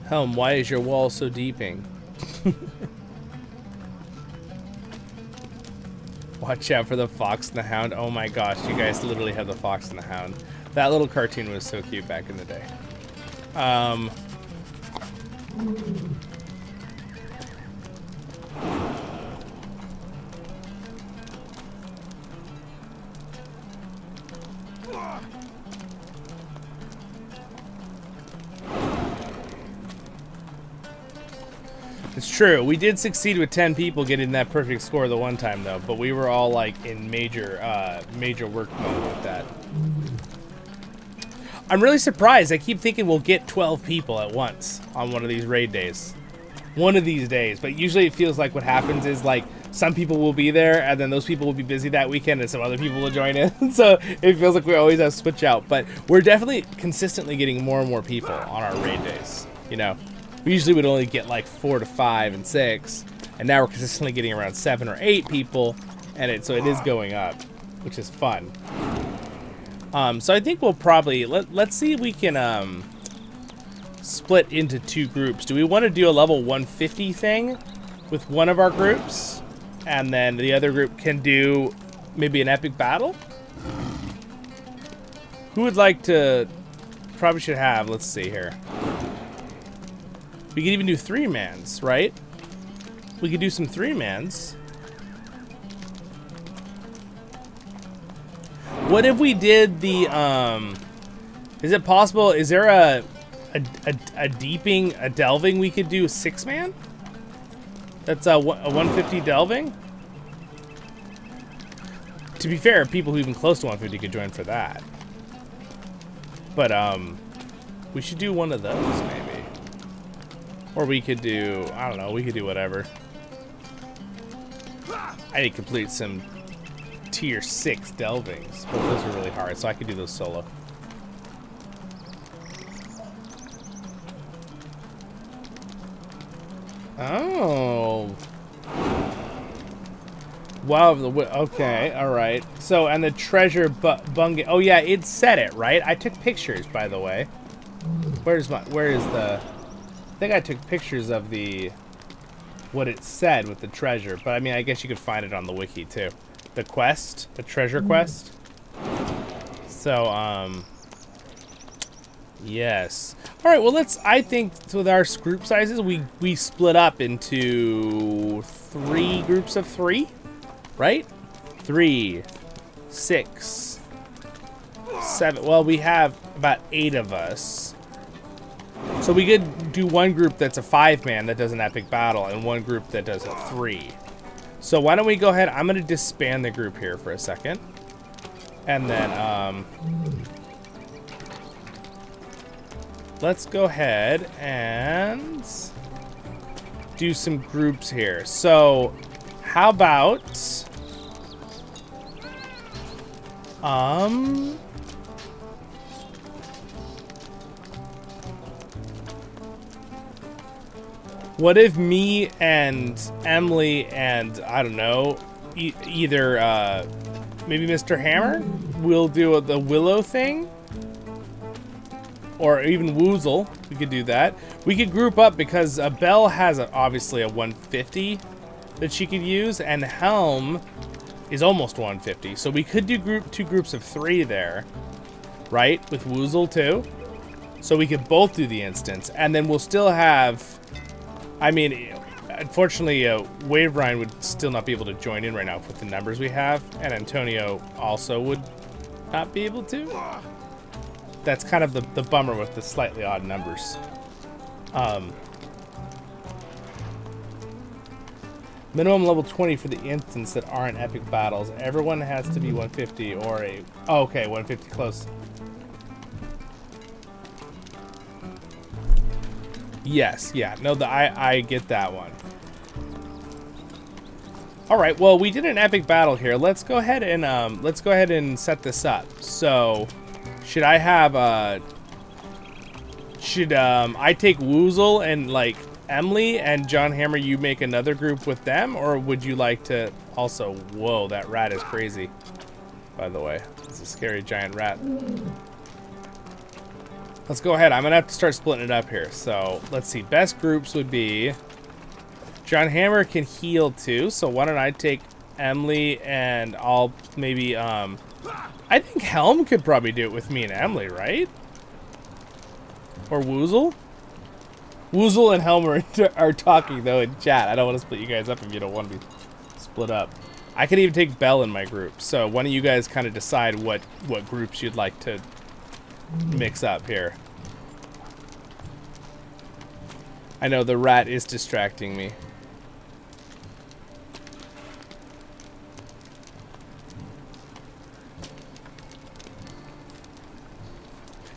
Helm, why is your wall so deeping? Watch out for the Fox and the Hound. Oh my gosh, you guys literally have the Fox and the Hound. That little cartoon was so cute back in the day. It's true. We did succeed with 10 people getting that perfect score the one time, though. But we were all like in major work mode with that. I'm really surprised. I keep thinking we'll get 12 people at once on one of these raid days. One of these days. But usually it feels like what happens is like some people will be there and then those people will be busy that weekend and some other people will join in. So it feels like we always have to switch out. But we're definitely consistently getting more and more people on our raid days. You know, we usually would only get like 4 to 5 and 6. And now we're consistently getting around 7 or 8 people. And so it is going up, which is fun. So I think we'll probably, let's see if we can split into 2 groups. Do we want to do a level 150 thing with one of our groups? And then the other group can do maybe an epic battle? Who would like to, probably should have, let's see here. We could even do 3-mans, right? We could do some 3-mans. What if we did the, is it possible, is there a delving we could do 6-man? That's a 150 delving? To be fair, people who even close to 150 could join for that. But, We should do one of those, maybe. Or we could do, I don't know, we could do whatever. I need to complete some tier 6 delvings, but those are really hard, so I could do those solo. Oh. Wow, okay, alright. So, and the treasure bungay. Oh yeah, it said it, right? I took pictures, by the way. Where is the... I think I took pictures of what it said with the treasure, but I mean, I guess you could find it on the wiki too. The quest, the treasure quest. So, yes. All right, well, I think with our group sizes, we split up into 3 groups of 3, right? 3, 6, 7. Well, we have about 8 of us. So we could do one group that's a 5-man that does an epic battle and one group that does a 3. So why don't we go ahead, I'm going to disband the group here for a second. And then, let's go ahead and do some groups here. So how about, what if me and Emily and, I don't know, either, maybe Mr. Hammer will do the Willow thing? Or even Woozle, we could do that. We could group up because Belle has obviously a 150 that she could use, and Helm is almost 150. So we could do 2 groups of 3 there, right? With Woozle too. So we could both do the instance, and then we'll still have... I mean, unfortunately, Waverine would still not be able to join in right now with the numbers we have, and Antonio also would not be able to. That's kind of the bummer with the slightly odd numbers. Minimum level 20 for the instance that aren't epic battles. Everyone has to be 150 or a... Oh, okay, 150 close. Yes, yeah, no, I get that one. All right, well, we did an epic battle here. Let's go ahead and set this up. So, should I have I take Woozle and like Emily and John Hammer? You make another group with them, or would you like to also? Whoa, that rat is crazy. By the way, it's a scary giant rat. Let's go ahead. I'm gonna have to start splitting it up here. So let's see. Best groups would be John Hammer can heal too. So why don't I take Emily and I'll maybe I think Helm could probably do it with me and Emily, right? Or Woozle. Woozle and Helm are talking though in chat. I don't want to split you guys up if you don't want to be split up. I could even take Belle in my group. So why don't you guys kind of decide what groups you'd like to mix up here. I know the rat is distracting me.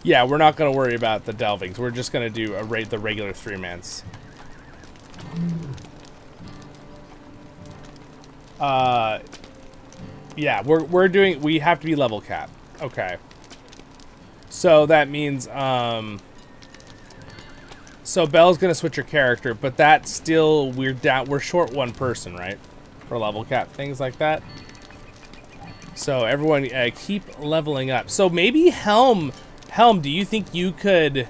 Yeah, we're not going to worry about the delvings. We're just going to do the regular 3-mans. Yeah, we have to be level cap. Okay. So that means, so Belle's gonna switch her character, but that's still, we're short 1 person, right? For level cap, things like that. So everyone, keep leveling up. So maybe Helm, do you think you could,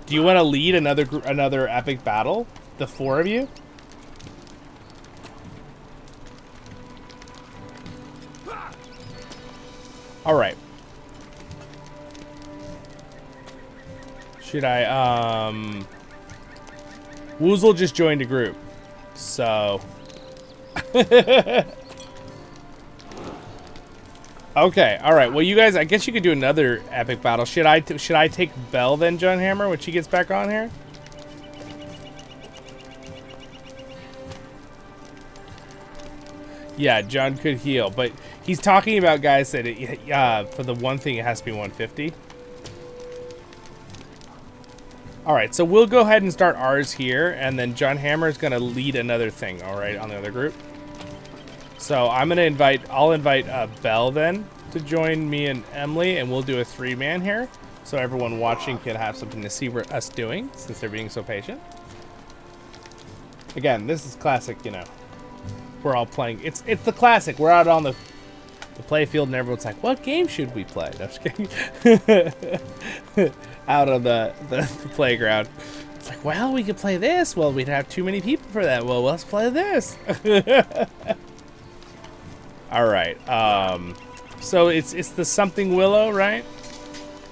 do you want to lead another epic battle? The 4 of you? All right. Should I, Woozle just joined a group, so. Okay, all right. Well, you guys, I guess you could do another epic battle. Should I take Belle then, John Hammer, when she gets back on here? Yeah, John could heal, but he's talking about guys that for the one thing it has to be 150. All right, so we'll go ahead and start ours here, and then John Hammer is going to lead another thing, all right, on the other group. So I'm going to I'll invite Belle then to join me and Emily, and we'll do a 3-man here, so everyone watching can have something to see us doing, since they're being so patient. Again, this is classic, you know. We're all playing. It's the classic. We're out on the play field, and everyone's like, "What game should we play?" No, just kidding. Out on the playground. It's like, well, we could play this. Well, we'd have too many people for that. Well, let's play this. All right. So it's the something willow, right?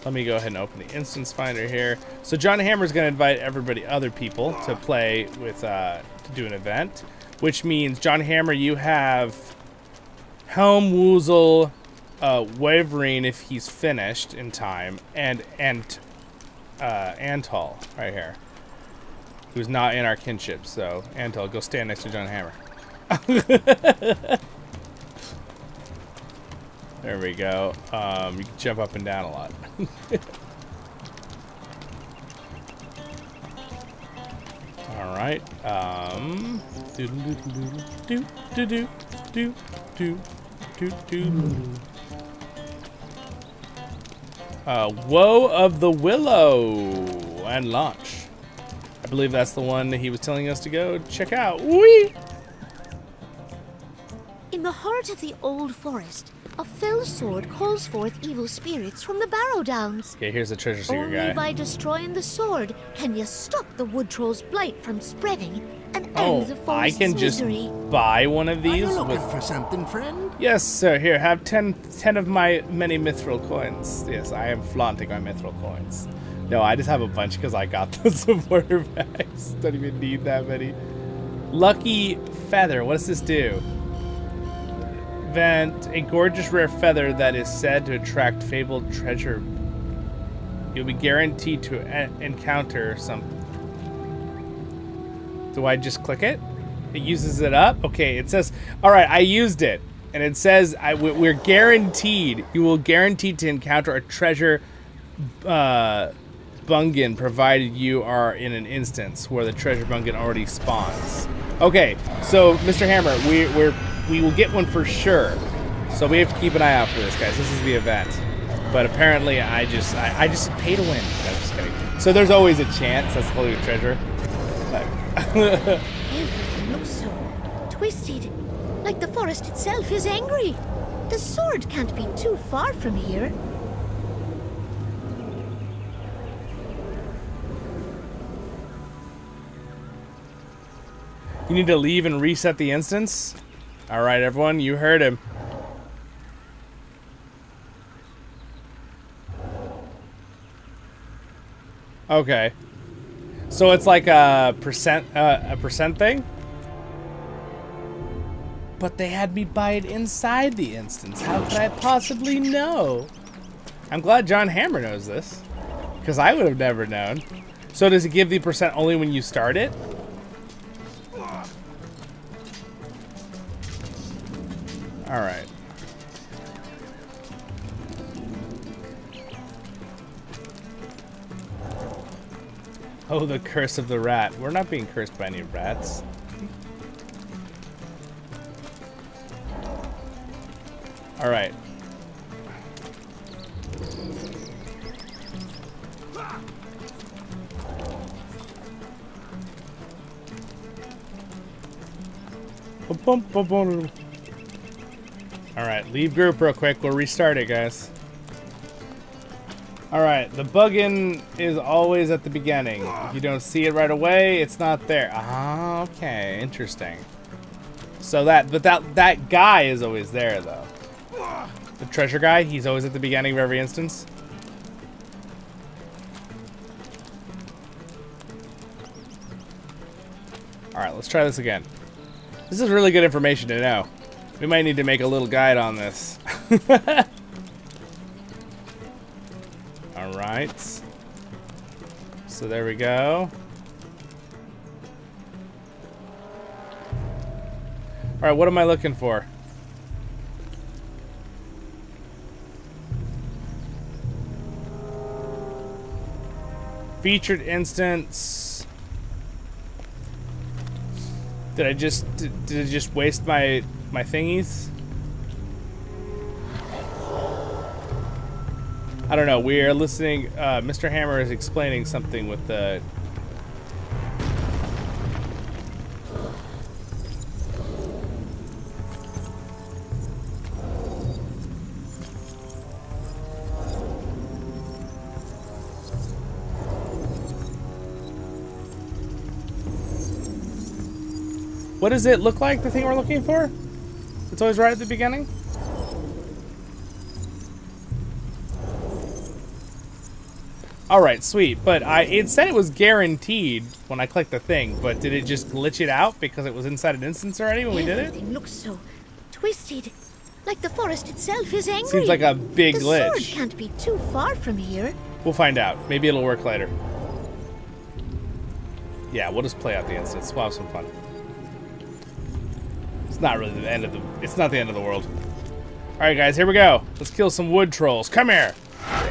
Let me go ahead and open the instance finder here. So John Hammer's going to invite other people to play with, to do an event, which means John Hammer, you have Helm, Woozle, Waverine if he's finished in time, and Antal right here, who's not in our kinship. So Antal, go stand next to John Hammer. There we go. You can jump up and down a lot. All right. Woe of the Willow and launch. I believe that's the one that he was telling us to go check out. Whee! In the heart of the old forest, a fell sword calls forth evil spirits from the Barrow Downs. Okay, here's the treasure seeker guy. Only by destroying the sword can you stop the wood troll's blight from spreading and end the I forest's can just misery. buy one of Are these you looking with... for something, friend? Yes, sir. Here, have 10 of my many mithril coins. Yes, I am flaunting my mithril coins. No, I just have a bunch because I got the supporter bags. Don't even need that many. Lucky feather. What does this do? Vent a gorgeous rare feather that is said to attract fabled treasure. You'll be guaranteed to encounter something. Do I just click it? It uses it up? Okay, it says, all right, I used it. And it says, we're guaranteed, you will guaranteed to encounter a treasure bungin provided you are in an instance where the treasure bungin already spawns. Okay, so Mr. Hammer, we will get one for sure. So we have to keep an eye out for this, guys. This is the event. But apparently I just pay to win. No, just kidding. So there's always a chance. That's the holy treasure. But Everything looks so twisted, like the forest itself is angry. The sword can't be too far from here. you need to leave and reset the instance? All right, everyone, you heard him. Okay. So it's like a percent thing? But they had me buy it inside the instance. How could I possibly know? I'm glad John Hammer knows this, because I would have never known. So does it give the percent only when you start it? All right. Oh, the curse of the rat. We're not being cursed by any rats. All right. All right, leave group real quick. We'll restart it, guys. All right, the buggin is always at the beginning. If you don't see it right away, it's not there. Ah, okay, interesting. So that guy is always there, though. The treasure guy, he's always at the beginning of every instance. All right, let's try this again. This is really good information to know. We might need to make a little guide on this. All right. So there we go. All right, what am I looking for? Featured instance. Did I just waste my thingies? I don't know. We are listening. Mr. Hammer is explaining something with the. What does it look like, the thing we're looking for? It's always right at the beginning? Alright, sweet. But it said it was guaranteed when I clicked the thing, but did it just glitch it out because it was inside an instance already when we did it? Everything looks so twisted. Like the forest itself is angry. Seems like a big glitch. The sword can't be too far from here. We'll find out. Maybe it'll work later. Yeah, we'll just play out the instance. We'll have some fun. It's not really the end of the... It's not the end of the world. Alright, guys, here we go. Let's kill some wood trolls. Come here.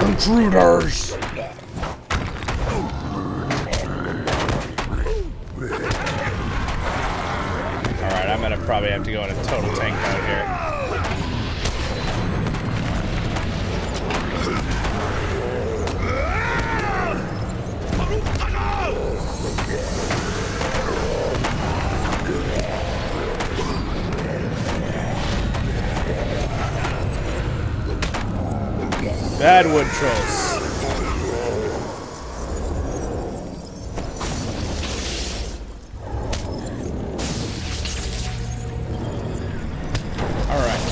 Intruders! Alright, I'm gonna probably have to go in a total tank mode here. Bad wood trolls. All right.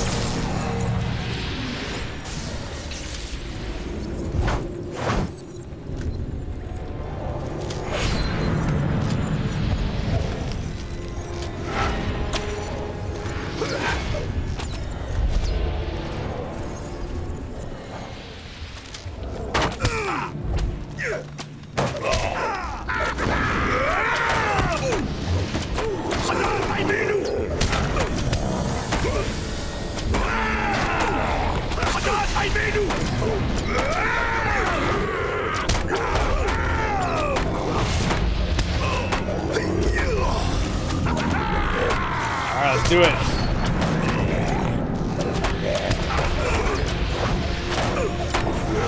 Let's do it.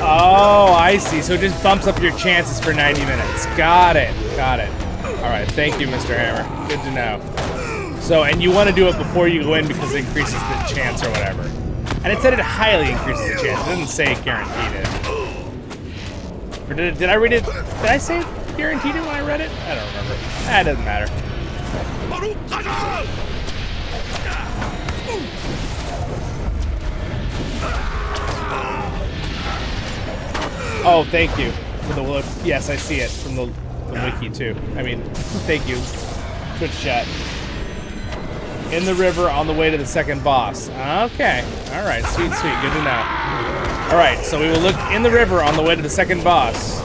Oh, I see. So it just bumps up your chances for 90 minutes. Got it. Got it. All right. Thank you, Mr. Hammer. Good to know. So, and you want to do it before you go in because it increases the chance or whatever. And it said it highly increases the chance. It didn't say it guaranteed it. Or did I read it? Did I say guaranteed it when I read it? I don't remember. That doesn't matter. Oh, thank you for the look. Yes, I see it from the wiki too. I mean, thank you, Twitch chat. In the river on the way to the second boss. Okay. All right. Sweet, sweet. Good to know. All right. So we will look in the river on the way to the second boss.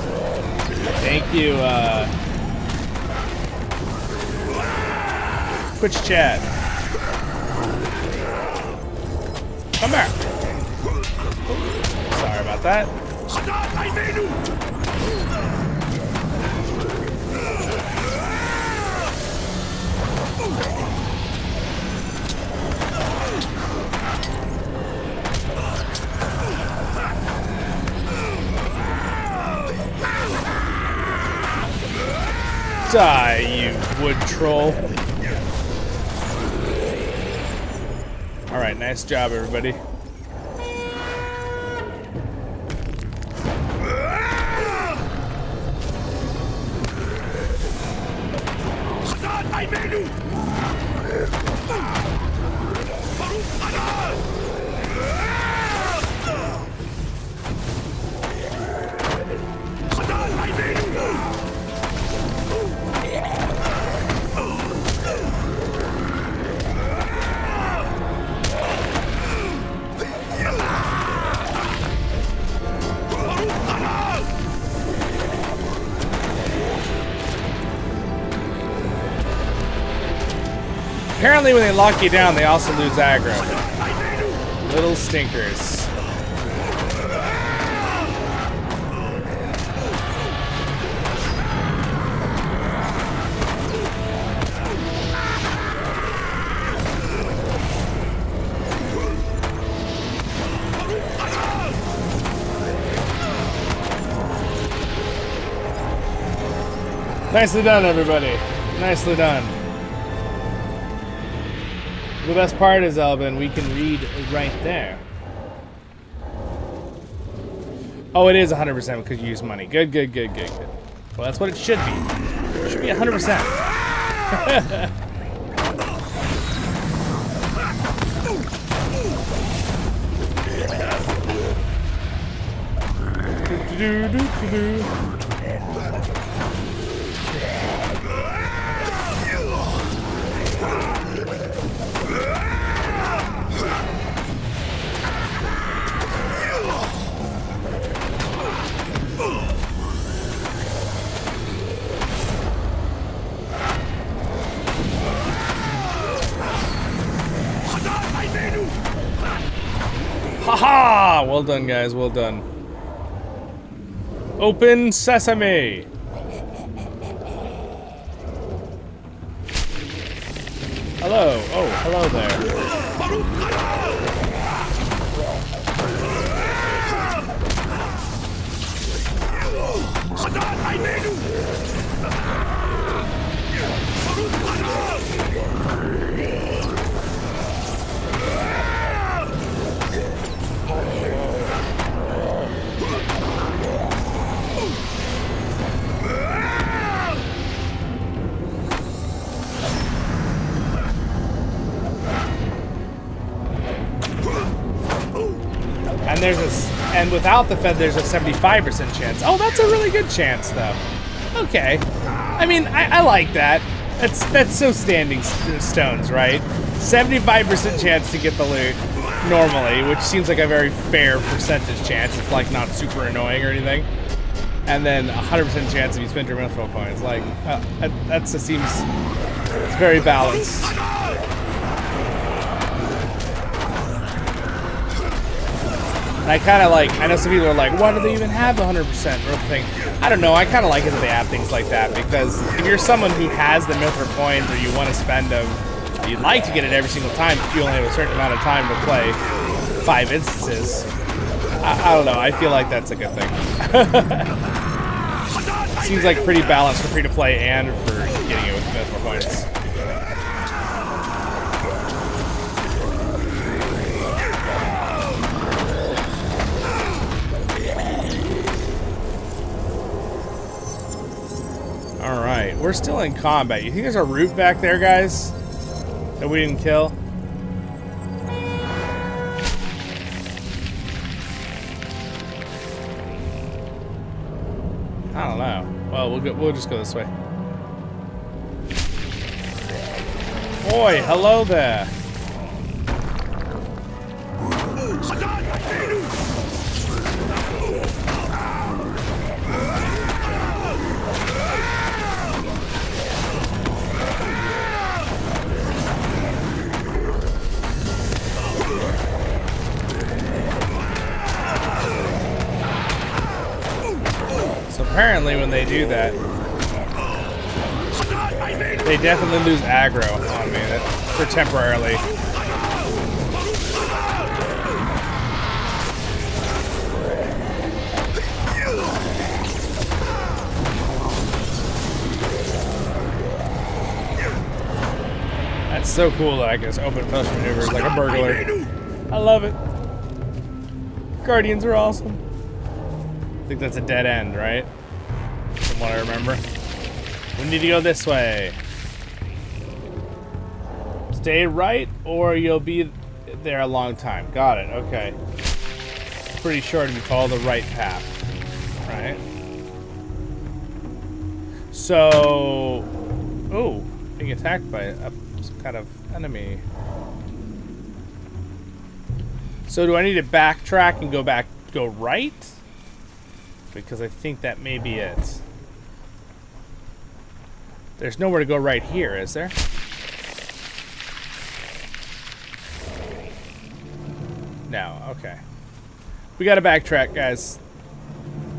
Thank you, Twitch chat. Come here. Sorry about that. Die, you wood troll. Alright, nice job, everybody. Apparently when they lock you down, they also lose aggro. Little stinkers. Nicely done, everybody. Nicely done. The best part is, Elvin, we can read right there. Oh, it is 100% because you use money. Good, good, good, good, good. Well, that's what it should be. It should be 100%. Haha! Well done, guys. Well done. Open sesame. Hello. Oh, hello there. And without the Fed, there's a 75% chance. Oh, that's a really good chance, though. Okay. I mean, I like that. That's so standing stones, right? 75% chance to get the loot normally, which seems like a very fair percentage chance. It's like not super annoying or anything. And then 100% chance if you spend your mythical coins. Like, that seems it's very balanced. And I kind of like, I know some people are like, why do they even have the 100% or thing? I don't know, I kind of like it that they have things like that, because if you're someone who has the Mithril coins or you want to spend them, you'd like to get it every single time, but you only have a certain amount of time to play 5 instances. I don't know, I feel like that's a good thing. Seems like pretty balanced for free to play and for getting it with Mithril coins. Alright, we're still in combat. You think there's a root back there, guys? That we didn't kill? I don't know. Well, we'll just go this way. Boy, hello there. Apparently when they do that, they definitely lose aggro on me for temporarily. That's so cool that I can just open push maneuvers like a burglar. I love it. Guardians are awesome. I think that's a dead end, right? From what I remember. We need to go this way. Stay right, or you'll be there a long time. Got it, okay. Pretty sure to follow the right path, right? So... Oh, being attacked by some kind of enemy. So do I need to backtrack and go right? Because I think that may be it. There's nowhere to go right here, is there? No, okay. We gotta backtrack, guys.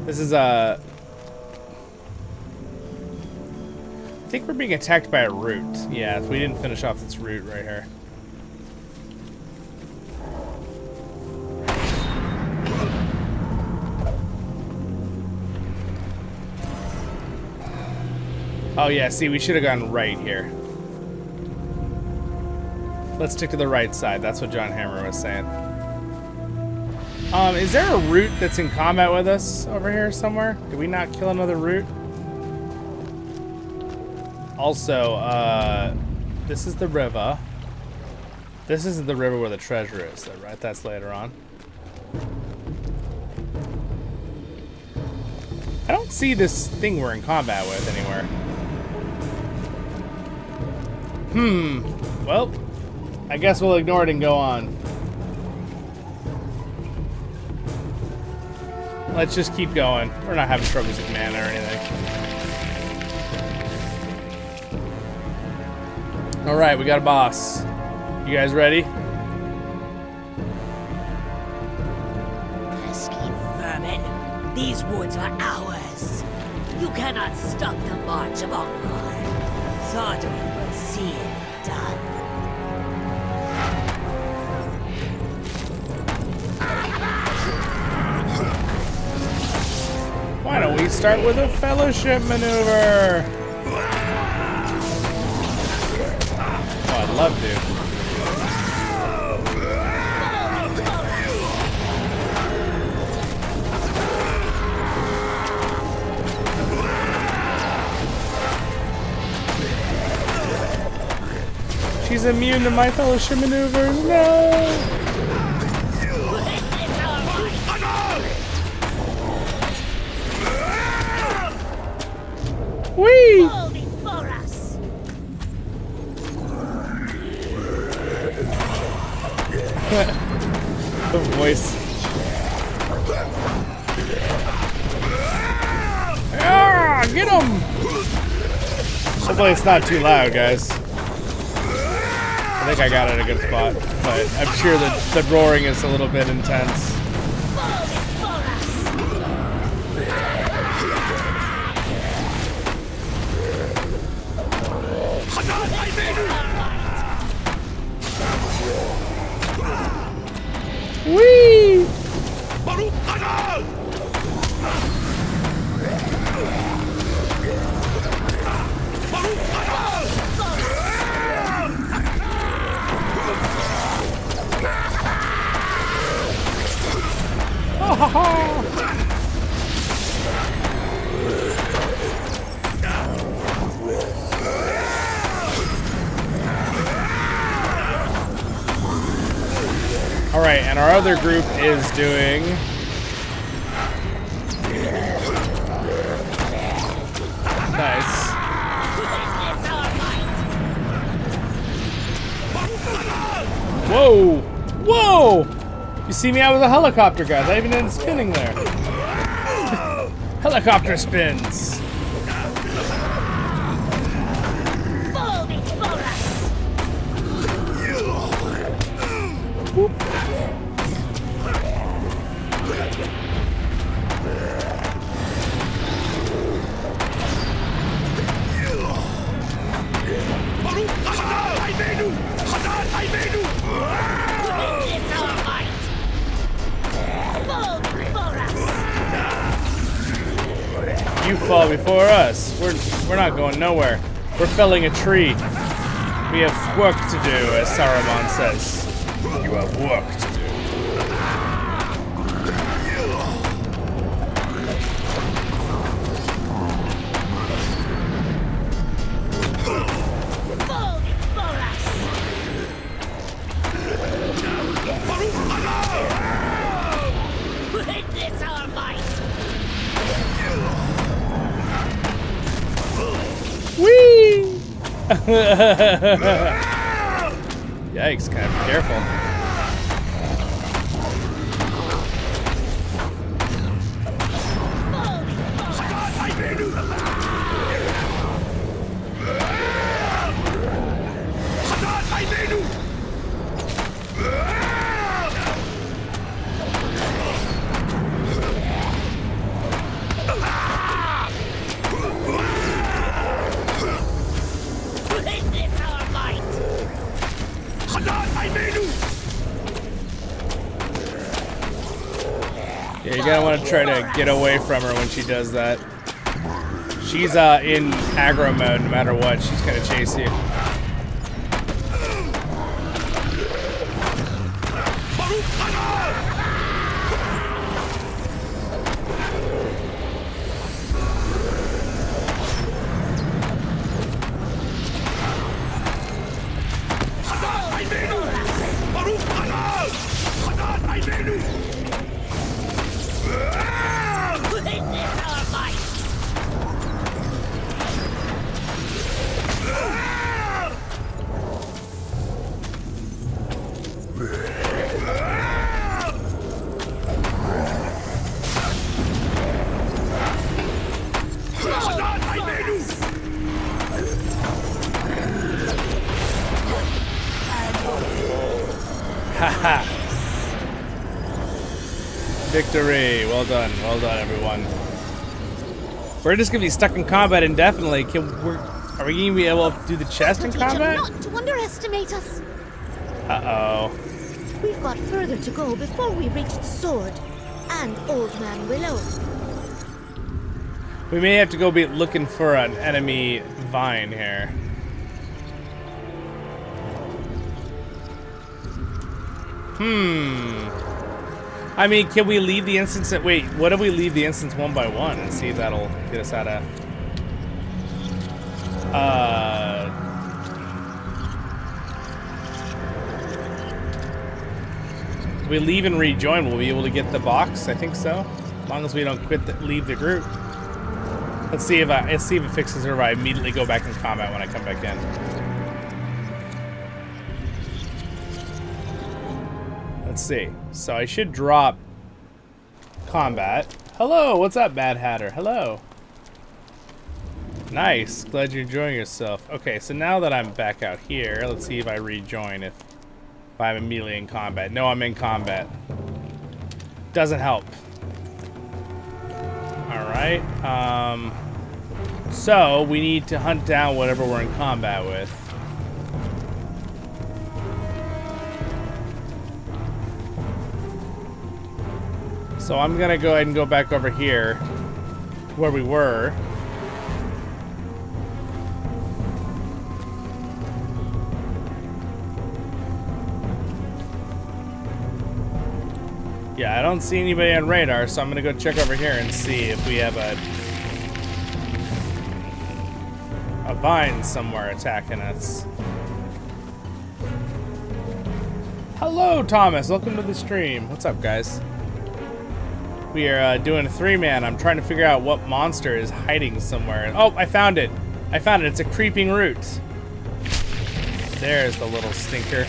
This is I think we're being attacked by a root. Yeah, we didn't finish off this root right here. Oh yeah, see, we should have gone right here. Let's stick to the right side. That's what John Hammer was saying. Is there a root that's in combat with us over here somewhere? Did we not kill another root? Also, this is the river. This isn't the river where the treasure is, though, right? That's later on. I don't see this thing we're in combat with anywhere. Well, I guess we'll ignore it and go on. Let's just keep going. We're not having troubles with mana or anything. Alright, we got a boss. You guys ready? Pesky vermin. These woods are ours. You cannot stop the march of Ongmar. Thought we will see it done. Why don't we start with a fellowship maneuver? Oh, I'd love to. She's immune to my fellowship maneuver. No! Whee! Fall before us. The voice. Ah, get him! Hopefully it's not too loud, guys. I think I got it at a good spot, but I'm sure that the roaring is a little bit intense. Fall before us. Whee! Ha ha ha! All right, and our other group is doing nice. Whoa! Whoa! You see me out with a helicopter, guys. I even did spinning there. Helicopter spins. Fall before us. Whoop. It's our fight. Fall before us. You fall before us. We're not going nowhere. We're felling a tree. We have work to do, as Saruman says. You have work to do. Fall before us. Witness our might. Whee! Yikes, gotta be careful. Witness our might. Yeah, you're gonna want to try to get away from her when she does that. She's in aggro mode no matter what. She's gonna chase you. Victory! Well done, everyone. We're just gonna be stuck in combat indefinitely. Are we gonna be able to do the chest in combat? Not to underestimate us. Uh-oh. We've got further to go before we reach the sword and Old Man Willow. We may have to go be looking for an enemy vine here. I mean, can we leave the instance at... Wait, what if we leave the instance one by one and see if that'll get us out of... If we leave and rejoin, we'll be able to get the box? I think so. As long as we don't leave the group. Let's see if it fixes it or if I immediately go back in combat when I come back in. Let's see. So I should drop combat. Hello, what's up, Mad Hatter? Hello. Nice. Glad you're enjoying yourself. Okay, so now that I'm back out here, let's see if I rejoin if I'm immediately in combat. No, I'm in combat. Doesn't help. Alright. So we need to hunt down whatever we're in combat with. So I'm gonna go ahead and go back over here where we were. Yeah, I don't see anybody on radar, so I'm gonna go check over here and see if we have a vine somewhere attacking us. Hello, Thomas. Welcome to the stream. What's up, guys? We are doing a 3-man. I'm trying to figure out what monster is hiding somewhere. Oh, I found it. I found it. It's a creeping root. There's the little stinker.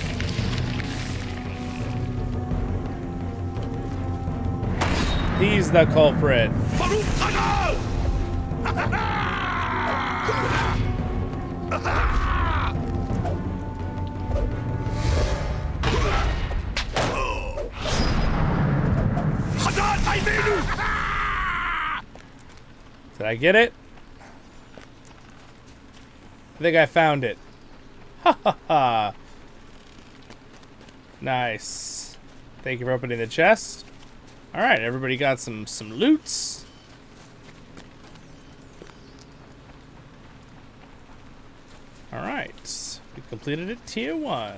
He's the culprit. Did I get it? I think I found it. Ha ha ha. Nice. Thank you for opening the chest. Alright, everybody got some loots. Alright. We completed it tier 1.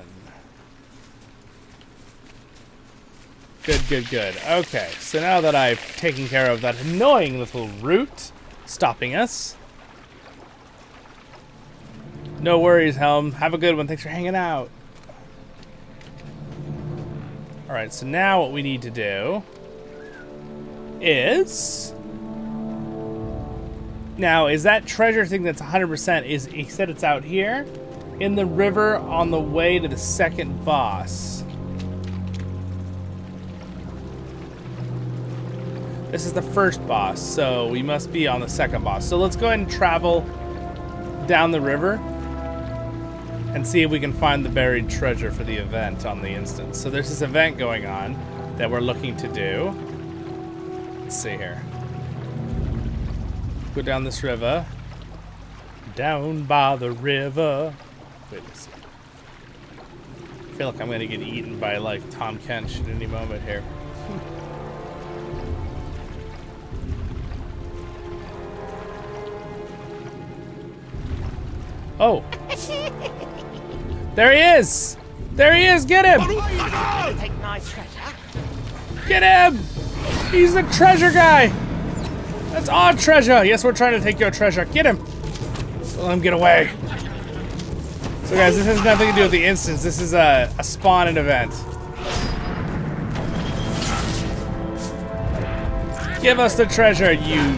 Good. Okay, so now that I've taken care of that annoying little root stopping us. No worries, Helm. Have a good one. Thanks for hanging out. Alright, so now what we need to do is... Now, is that treasure thing that's 100%, he said it's out here? In the river on the way to the second boss. This is the first boss, so we must be on the second boss. So let's go ahead and travel down the river and see if we can find the buried treasure for the event on the instance. So there's this event going on that we're looking to do. Let's see here. Go down this river. Down by the river. Wait a second. I feel like I'm gonna get eaten by like Tom Kench at any moment here. Oh. There he is! There he is! Get him! Take my treasure. Get him! He's the treasure guy! That's our treasure! Yes, we're trying to take your treasure. Get him! Let him get away. So guys, this has nothing to do with the instance. This is a spawn and event. Give us the treasure, you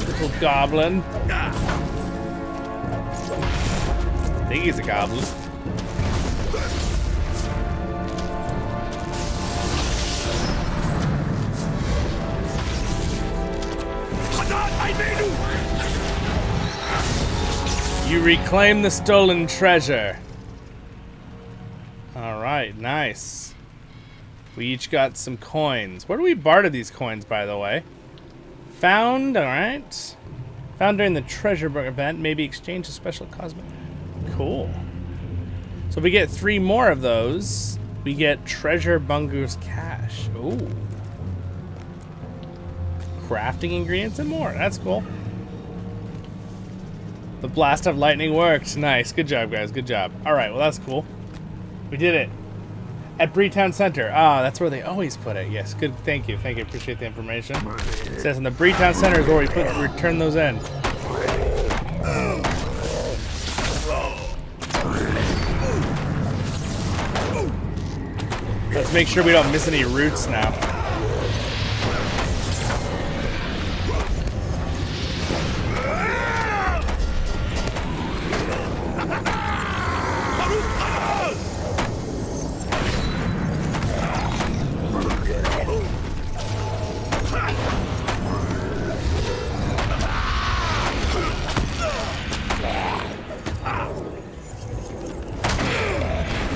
little goblin. I think he's a goblin. You reclaim the stolen treasure. Alright, nice. We each got some coins. Where do we barter these coins, by the way? Found, alright. Found during the treasure event, maybe exchange a special cosmetic. Cool. So if we get 3 more of those, we get treasure bungus cash. Ooh. Crafting ingredients and more. That's cool. The blast of lightning worked. Nice. Good job, guys. Good job. Alright, well that's cool. We did it. At Breetown Center. Ah, that's where they always put it. Yes, good. Thank you. Thank you. Appreciate the information. It says in the Breetown Center is where we return those in. Let's make sure we don't miss any roots now.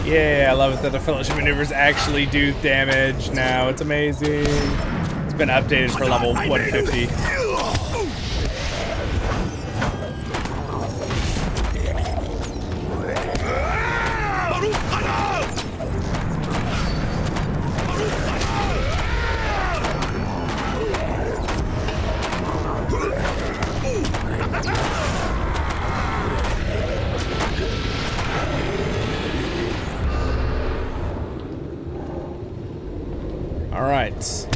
Yeah, I love it that the fellowship maneuvers actually do damage now. It's amazing. It's been updated for level 150. All right.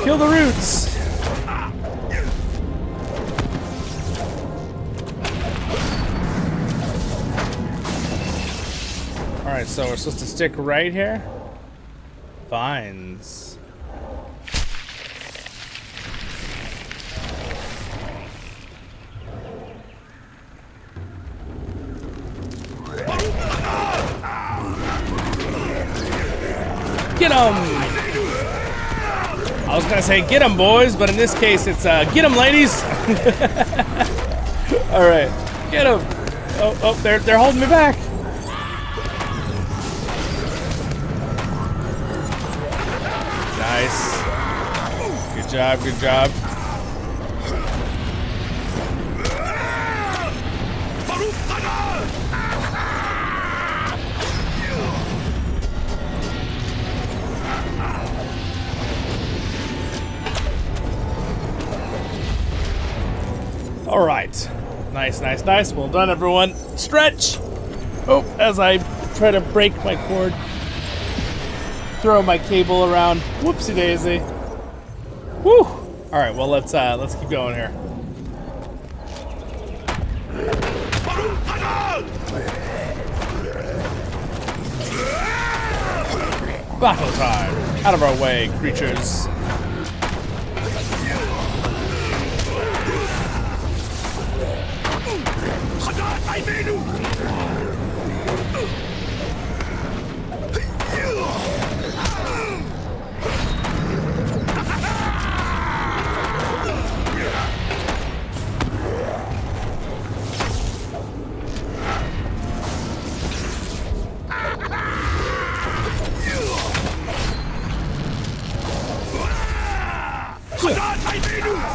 Kill the roots. All right, so we're supposed to stick right here. Vines. Get 'em! I was gonna say get 'em, boys, but in this case it's get 'em, ladies. All right, get 'em. Oh, they're holding me back. Nice. Good job. Good job. All right. Nice, nice, nice. Well done, everyone. Stretch. Oh, as I try to break my cord. Throw my cable around. Whoopsie daisy. Woo. All right. Well, let's keep going here. Battle time. Out of our way, creatures.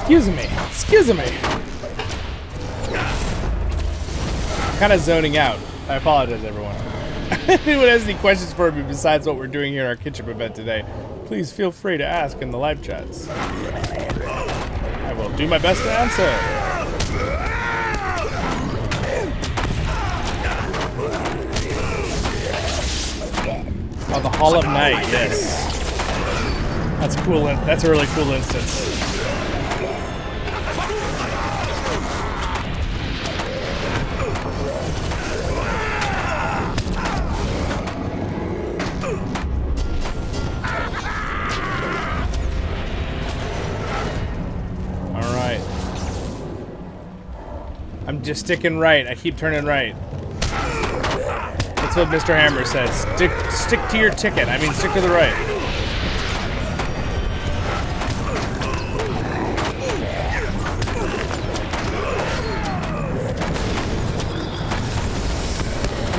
Excuse me. Kind of zoning out. I apologize, everyone. If anyone has any questions for me besides what we're doing here in our Kinship event today, please feel free to ask in the live chats. I will do my best to answer. Oh, the Hall of Night, yes. That's cool. That's a really cool instance. I'm just sticking right. I keep turning right. That's what Mr. Hammer says. Stick to your ticket. I mean, stick to the right.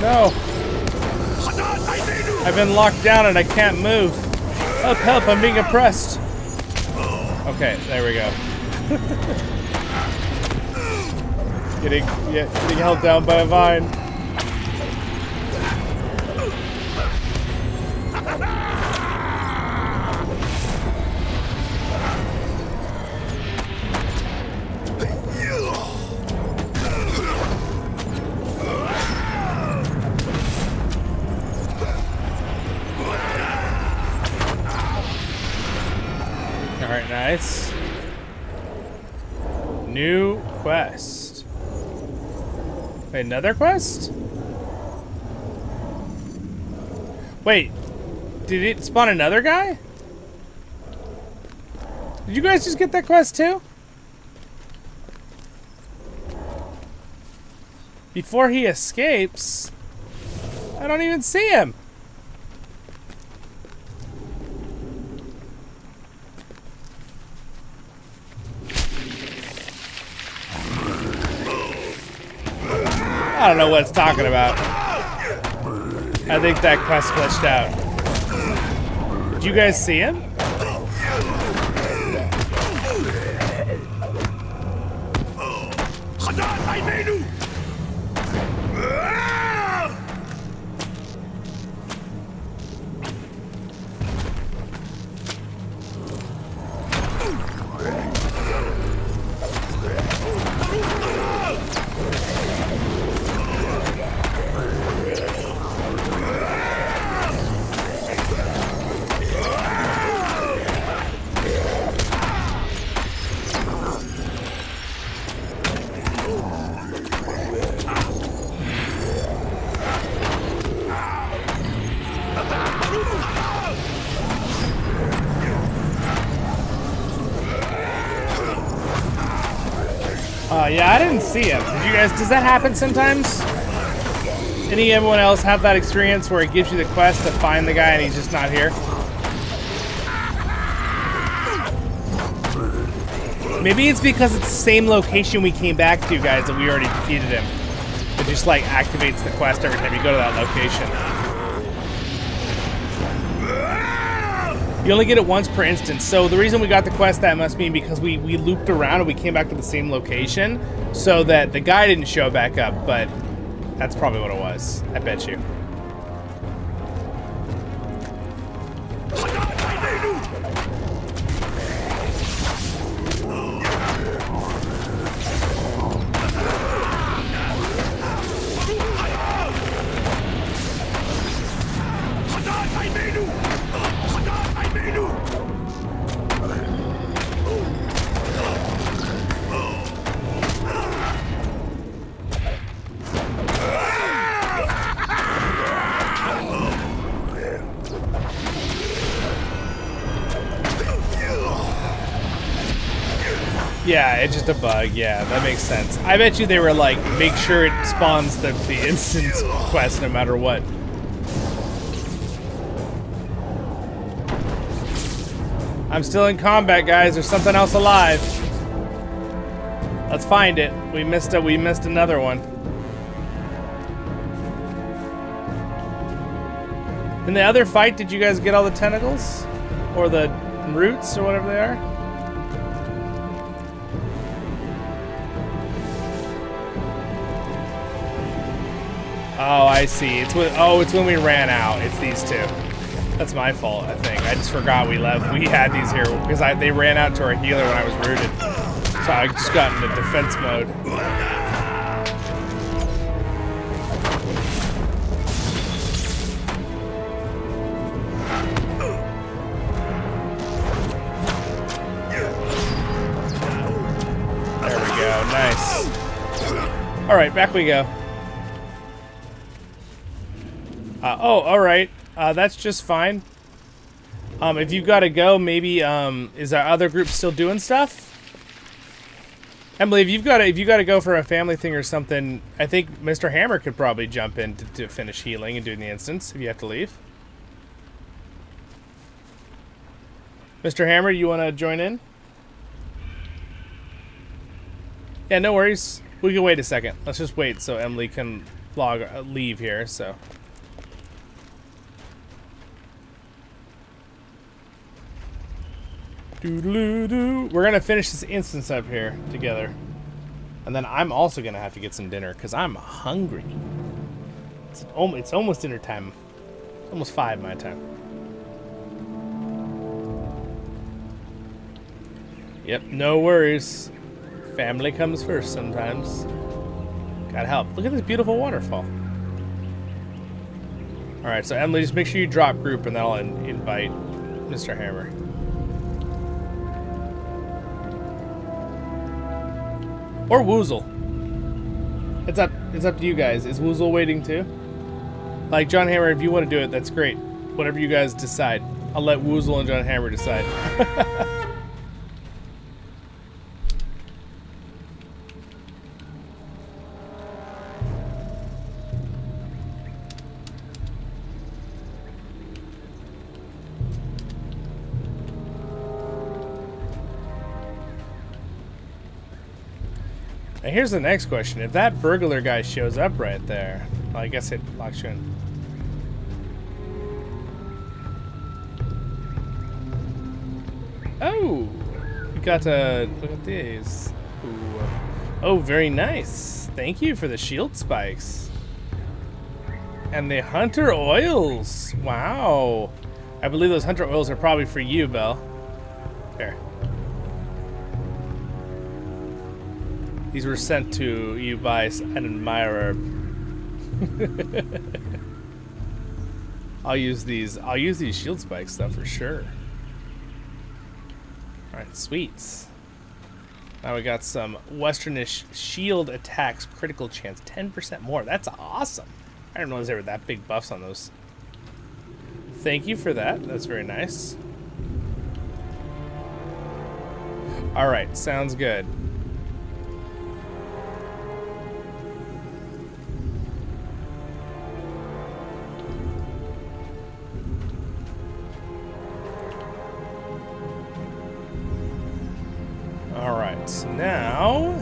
No. I've been locked down and I can't move. Help, help, I'm being oppressed. Okay, there we go. Getting held down by a vine. All right, nice. New quest. Wait, another quest? Wait, did it spawn another guy? Did you guys just get that quest too? Before he escapes, I don't even see him. I don't know what it's talking about. I think that quest glitched out. Did you guys see him? Yeah, I didn't see him. Did you guys? Does that happen sometimes? Anyone else have that experience where it gives you the quest to find the guy and he's just not here? Maybe it's because it's the same location we came back to, guys, that we already defeated him. It just like activates the quest every time you go to that location. You only get it once per instance. So the reason we got the quest, that must mean because we looped around and we came back to the same location so that the guy didn't show back up, but that's probably what it was. I bet you. Yeah, it's just a bug. Yeah, that makes sense. I bet you they were like, make sure it spawns the instant quest no matter what. I'm still in combat, guys. There's something else alive. Let's find it. We missed another one. In the other fight, did you guys get all the tentacles? Or the roots, or whatever they are? Oh, I see. It's when we ran out. It's these two. That's my fault, I think. I just forgot we left. We had these here because they ran out to our healer when I was rooted. So I just got into defense mode. There we go. Nice. All right, back we go. Oh, all right. That's just fine. If you've got to go, maybe is our other group still doing stuff? Emily, if you've got to go for a family thing or something, I think Mr. Hammer could probably jump in to finish healing and doing the instance if you have to leave. Mr. Hammer, you want to join in? Yeah, no worries. We can wait a second. Let's just wait so Emily can leave here. So. We're gonna finish this instance up here together, and then I'm also gonna have to get some dinner because I'm hungry. It's almost dinner time. Almost 5 my time. Yep, no worries. Family comes first sometimes. Gotta help. Look at this beautiful waterfall. All right, so Emily, just make sure you drop group, and then I'll invite Mr. Hammer. Or Woozle. It's up to you guys. Is Woozle waiting too? Like John Hammer, if you want to do it, that's great. Whatever you guys decide. I'll let Woozle and John Hammer decide. Now here's the next question. If that burglar guy shows up right there, well, I guess it locks you in. Oh, we got to look at these. Ooh. Oh, very nice. Thank you for the shield spikes. And the hunter oils. Wow. I believe those hunter oils are probably for you, Belle. Here. These were sent to you by an admirer. I'll use these shield spikes though for sure. Alright, sweets. Now we got some Westernish shield attacks critical chance 10% more. That's awesome. I didn't realize there were that big buffs on those. Thank you for that. That's very nice. Alright, sounds good. Now,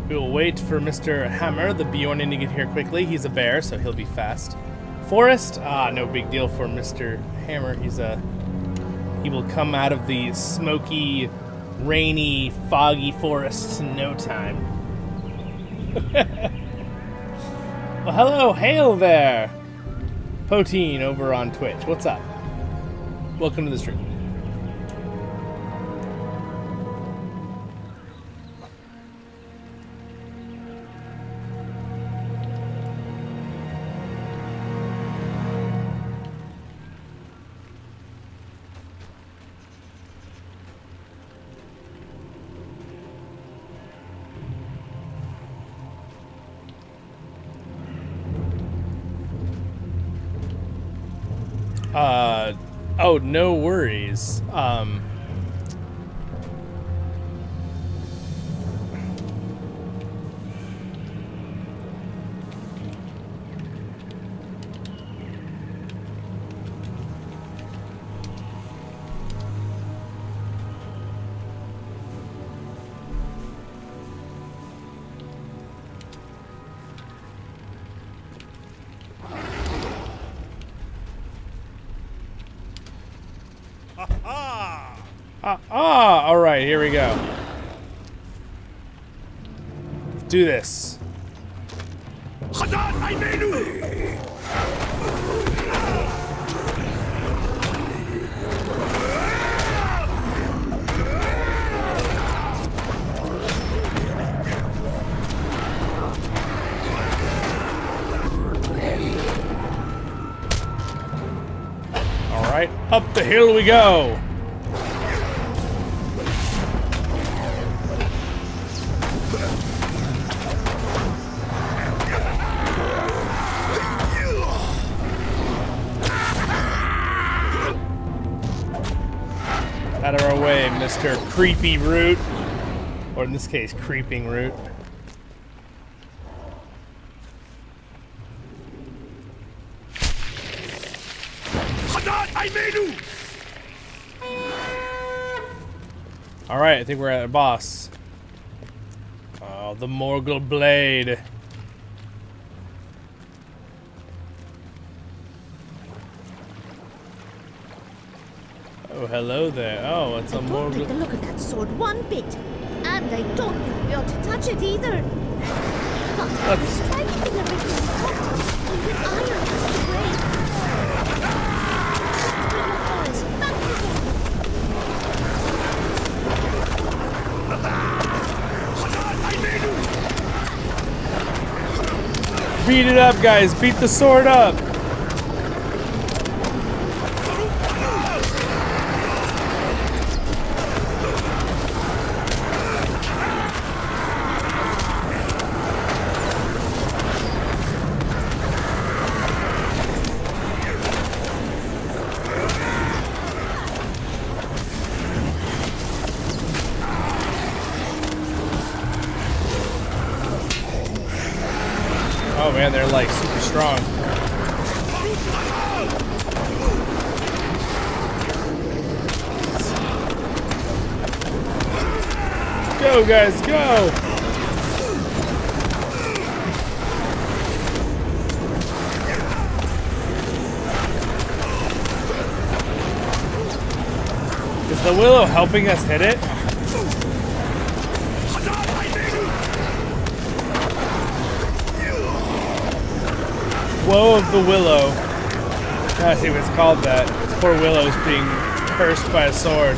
we'll wait for Mr. Hammer, the Bjornin, to get here quickly. He's a bear, so he'll be fast. Forest, no big deal for Mr. Hammer. He will come out of the smoky, rainy, foggy forest in no time. Well, hello, hail there, Poteen over on Twitch. What's up? Welcome to the stream. Oh, no worries. All right, here we go. Let's do this. Alright, up the hill we go. Out of our way, Mr. Creepy Root. Or in this case, Creeping Root. Alright, I think we're at a boss. Oh, the Morgul Blade. Oh, hello there. Oh, it's a Don't Morgul. like the look of that sword one bit. And I don't think we ought to touch it either. But the striking of it is hot, and the iron has to break. Back again. Beat it up, guys. Beat the sword up. Oh man, they're like super strong. Go guys, go! Is the willow helping us hit it? Woe of the Willow. I see what's called that. This poor Willow's being cursed by a sword.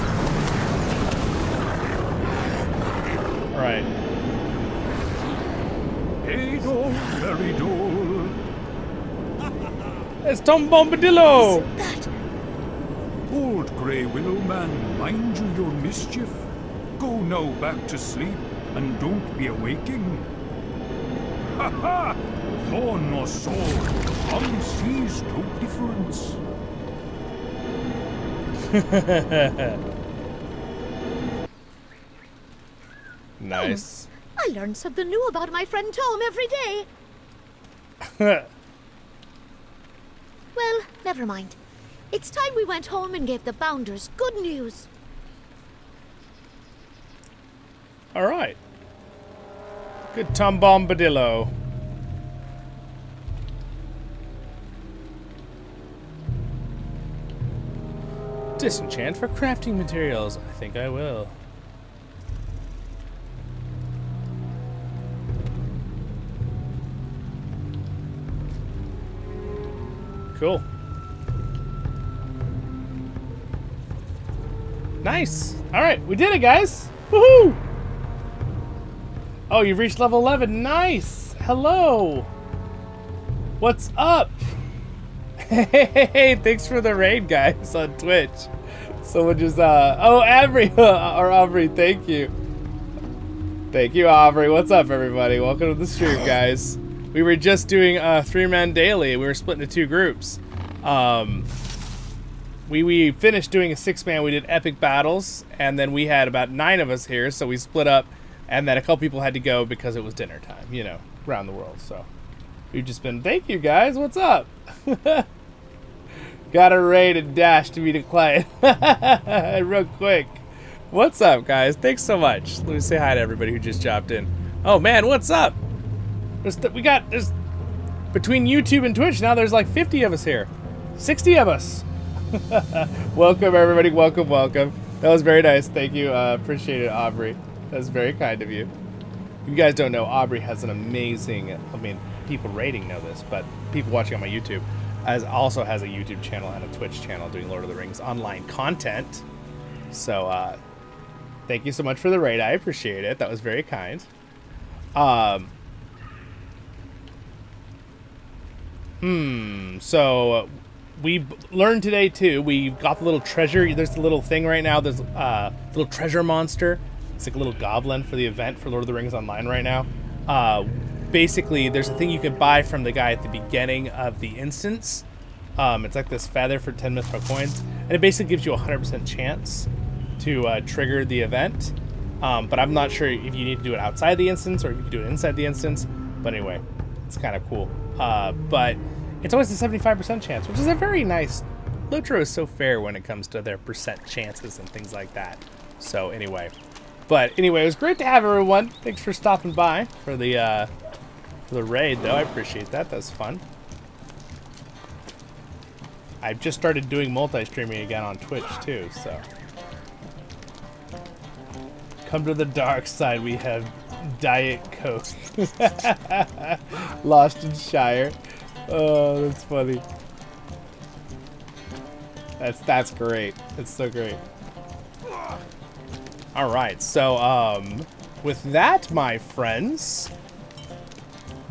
Alright. It's Tom Bombadillo! That Old Grey Willow Man, mind you your mischief. Go now back to sleep, and don't be awaking. Ha ha! Thorn or sword, some sees no difference. Nice. I learn something new about my friend Tom every day. Well, never mind. It's time we went home and gave the Bounders good news. Alright. Good Tom Bombadillo. Disenchant for crafting materials. I think I will. Cool. Nice. All right, we did it, guys. Woohoo! Oh, you've reached level 11. Nice. Hello. What's up? Hey, thanks for the raid, guys, on Twitch. Someone just, oh, Aubrey, or Aubrey, thank you. Thank you, Aubrey. What's up, everybody? Welcome to the stream, guys. We were just doing a 3-man daily. We were split into 2 groups. We finished doing a 6-man. We did epic battles, and then we had about 9 of us here, so we split up, and then a couple people had to go because it was dinner time, you know, around the world, so. We've just been, thank you, guys. What's up? Got a raid and dash to be declined. Real quick. What's up, guys? Thanks so much. Let me say hi to everybody who just dropped in. Oh, man, what's up? There's between YouTube and Twitch, now there's like 50 of us here. 60 of us. Welcome, everybody. Welcome, welcome. That was very nice. Thank you. Appreciate it, Aubrey. That was very kind of you. If you guys don't know, Aubrey has an amazing, I mean, people rating know this, but people watching on my YouTube also has a YouTube channel and a Twitch channel doing Lord of the Rings online content. So, thank you so much for the raid. I appreciate it. That was very kind. So we learned today too. We got the little treasure. There's the little thing right now. There's a little treasure monster. It's like a little goblin for the event for Lord of the Rings Online right now. Basically, there's a thing you can buy from the guy at the beginning of the instance. It's like this feather for 10 mythical coins, and it basically gives you a 100% chance to trigger the event. But I'm not sure if you need to do it outside the instance or if you can do it inside the instance. But anyway, it's kind of cool. But it's always a 75% chance, which is a very nice. LOTRO is so fair when it comes to their percent chances and things like that. So anyway, it was great to have everyone. Thanks for stopping by for the raid, though. I appreciate that. That's fun. I've just started doing multi-streaming again on Twitch too, so. Come to the dark side. We have Diet Coke. Lost in Shire. Oh, that's funny. That's great. It's so great. All right, so with that, my friends,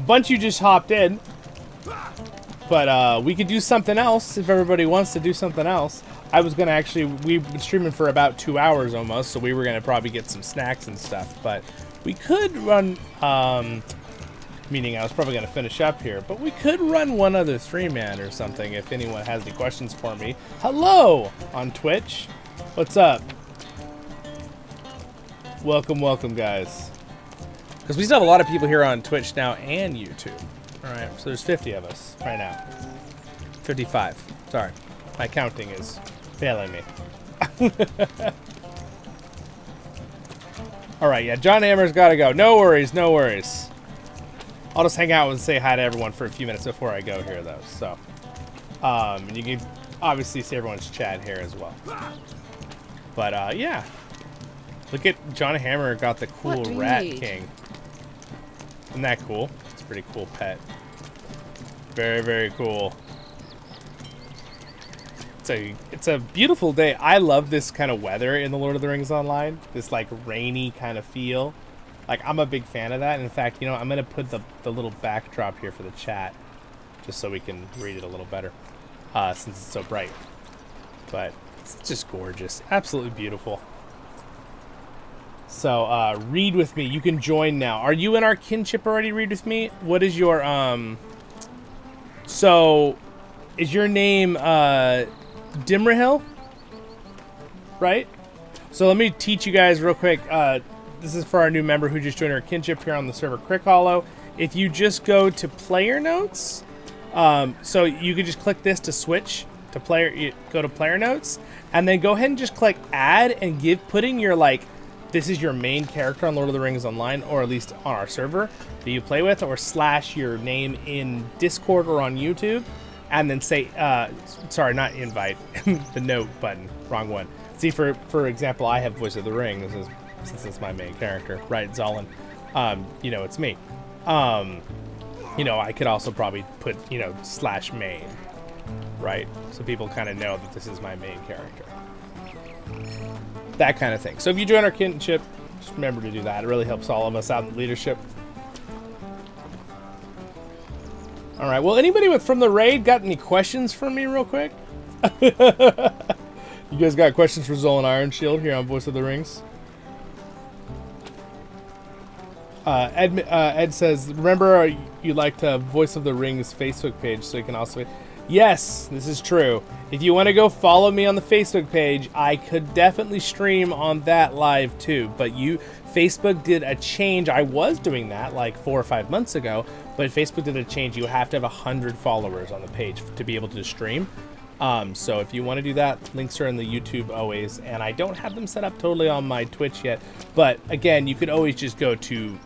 bunch you just hopped in, but we could do something else if everybody wants to do something else. I was gonna we've been streaming for about 2 hours almost, so we were gonna probably get some snacks and stuff, but we could run, meaning I was probably gonna finish up here, but we could run one other 3-man or something if anyone has any questions for me. Hello on Twitch. What's up? Welcome, guys. Because we still have a lot of people here on Twitch now and YouTube. All right, so there's 50 of us right now. 55. Sorry, my counting is failing me. All right, yeah, John Hammer's got to go. No worries, no worries. I'll just hang out and say hi to everyone for a few minutes before I go here, though. So, and you can obviously see everyone's chat here as well. But yeah. Look at John Hammer got the cool Rat King. Isn't that cool? It's a pretty cool pet. Very, very cool. It's a beautiful day. I love this kind of weather in the Lord of the Rings Online. This like rainy kind of feel. Like I'm a big fan of that. And in fact, you know, I'm gonna put the little backdrop here for the chat, just so we can read it a little better, since it's so bright. But it's just gorgeous, absolutely beautiful. So, read with me. You can join now. Are you in our kinship already, read with me? What is your, so, is your name, Dimrahill? Right? So let me teach you guys real quick. This is for our new member who just joined our kinship here on the server CrickHollow. If you just go to player notes, so you could just click this to switch to player, go to player notes, and then go ahead and just click add and put in your, like, this is your main character on Lord of the Rings Online, or at least on our server that you play with, or / your name in Discord or on YouTube, and then say, sorry, not invite, the note button, wrong one. See, for example, I have Voice of the Ring, since it's my main character, right, Zollin. You know, it's me. You know, I could also probably put, you know, /main, right? So people kind of know that this is my main character. That kind of thing. So if you join our kinship, just remember to do that. It really helps all of us out in leadership. All right. Well, anybody from the raid got any questions for me real quick? You guys got questions for Zollin Ironshield here on Voice of the Rings? Ed says, remember you liked Voice of the Rings Facebook page, so you can also... Yes, this is true. If you want to go follow me on the Facebook page, I could definitely stream on that live too. But Facebook did a change. I was doing that like 4 or 5 months ago, but Facebook did a change. You have to have 100 followers on the page to be able to stream. So if you want to do that, links are in the YouTube always, and I don't have them set up totally on my Twitch yet. But again, you could always just go to,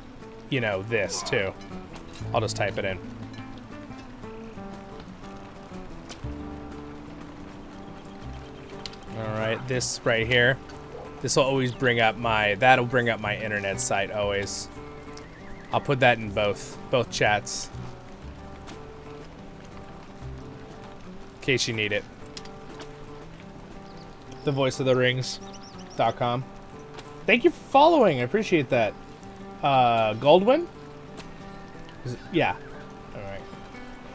you know, this too. I'll just type it in. All right, this right here. This will always bring up that'll bring up my internet site always. I'll put that in both chats. In case you need it. thevoiceoftherings.com. Thank you for following. I appreciate that. Goldwyn? Yeah. All right.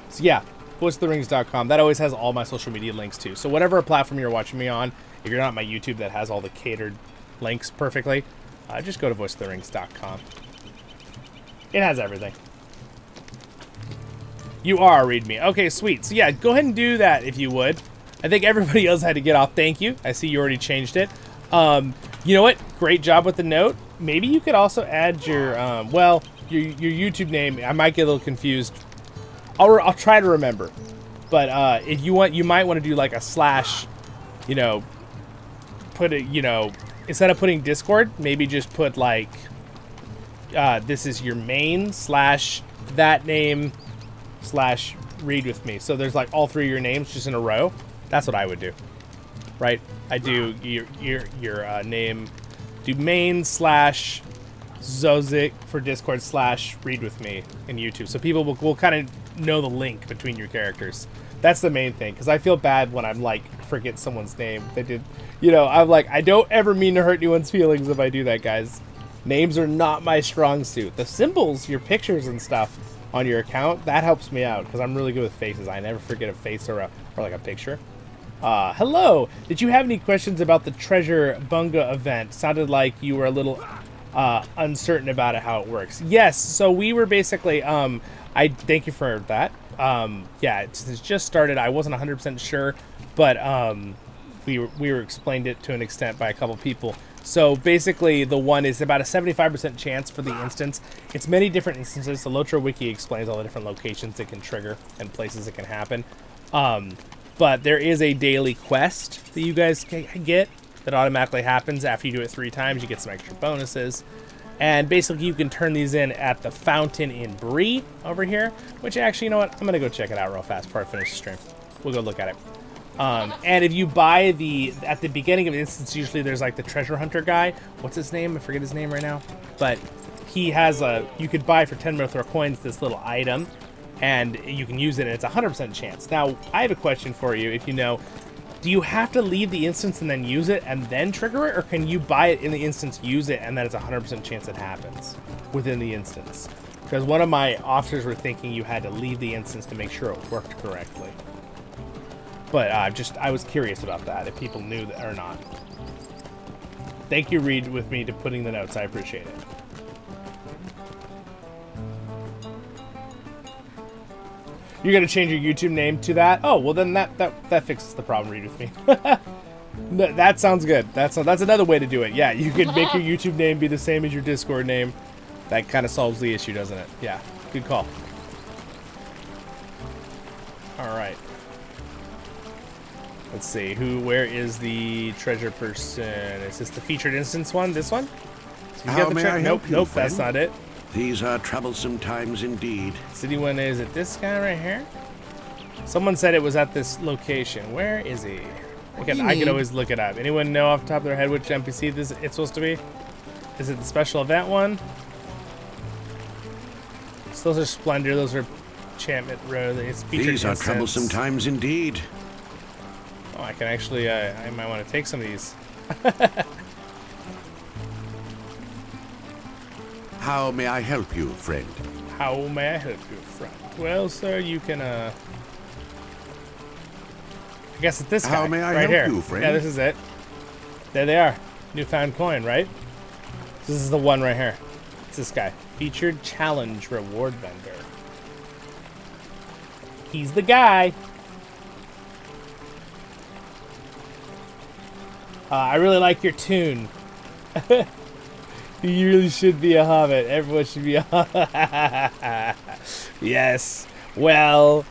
So yeah, voiceoftherings.com. That always has all my social media links too. So whatever platform you're watching me on, if you're not on my YouTube that has all the catered links perfectly, just go to voiceoftherings.com. It has everything. You are ReadMe. Okay, sweet. So yeah, go ahead and do that if you would. I think everybody else had to get off. Thank you. I see you already changed it. You know what? Great job with the note. Maybe you could also add your, your YouTube name. I might get a little confused. I'll try to remember. But if you want, you might want to do like a slash, you know, put it, you know, instead of putting Discord, maybe just put like, this is your main slash that name slash read with me. So there's like all three of your names just in a row. That's what I would do. Right? I do your name, do main slash Zozik for Discord slash read with me in YouTube. So people will kind of know the link between your characters. That's the main thing, because I feel bad when I'm like, forget someone's name. They did, you know, I'm like, I don't ever mean to hurt anyone's feelings if I do that, guys. Names are not my strong suit. The symbols, your pictures and stuff on your account, that helps me out, because I'm really good with faces. I never forget a face or like a picture. Hello. Did you have any questions about the Treasure Bunga event? Sounded like you were a little uncertain about it, how it works. Yes. So we were basically, I thank you for that. Yeah, it's just started. I wasn't 100% sure, but we were explained it to an extent by a couple people. So basically, the one is about a 75% chance for the instance. It's many different instances. The LOTRO wiki explains all the different locations it can trigger and places it can happen. But there is a daily quest that you guys can get that automatically happens after you do it 3 times. You get some extra bonuses. And basically, you can turn these in at the fountain in Bree over here, which actually, you know what? I'm going to go check it out real fast before I finish the stream. We'll go look at it. And if you buy at the beginning of the instance, usually there's like the treasure hunter guy. What's his name? I forget his name right now. But he has you could buy for 10 LOTR coins this little item, and you can use it, and it's a 100% chance. Now, I have a question for you, if you know. Do you have to leave the instance and then use it and then trigger it? Or can you buy it in the instance, use it, and then it's a 100% chance it happens within the instance? Because one of my officers were thinking you had to leave the instance to make sure it worked correctly. But I was curious about that, if people knew that or not. Thank you, Read with me, to putting the notes. I appreciate it. You're gonna change your YouTube name to that? Oh, well then that fixes the problem. Read with me. That sounds good. That's another way to do it. Yeah, you could make your YouTube name be the same as your Discord name. That kind of solves the issue, doesn't it? Yeah, good call. All right. Let's see. Where is the treasure person? Is this the featured instance one? This one? So you got the treasure? Nope, that's not it. These are troublesome times indeed. City one, is it this guy right here? Someone said it was at this location. Where is he? I could always look it up. Anyone know off the top of their head which NPC it's supposed to be? Is it the special event one? So those are Splendor. Those are Enchantment Road. It's featured These are instance. troublesome times indeed. Oh, I can actually, I might want to take some of these. How may I help you, friend? How may I help you, friend? Well, sir, you can, I guess it's this guy. How may I right help here. you, friend? Yeah, this is it. There they are. Newfound coin, right? This is the one right here. It's this guy. Featured challenge reward vendor. He's the guy. I really like your tune. You really should be a hobbit. Everyone should be a hobbit. Yes. Well,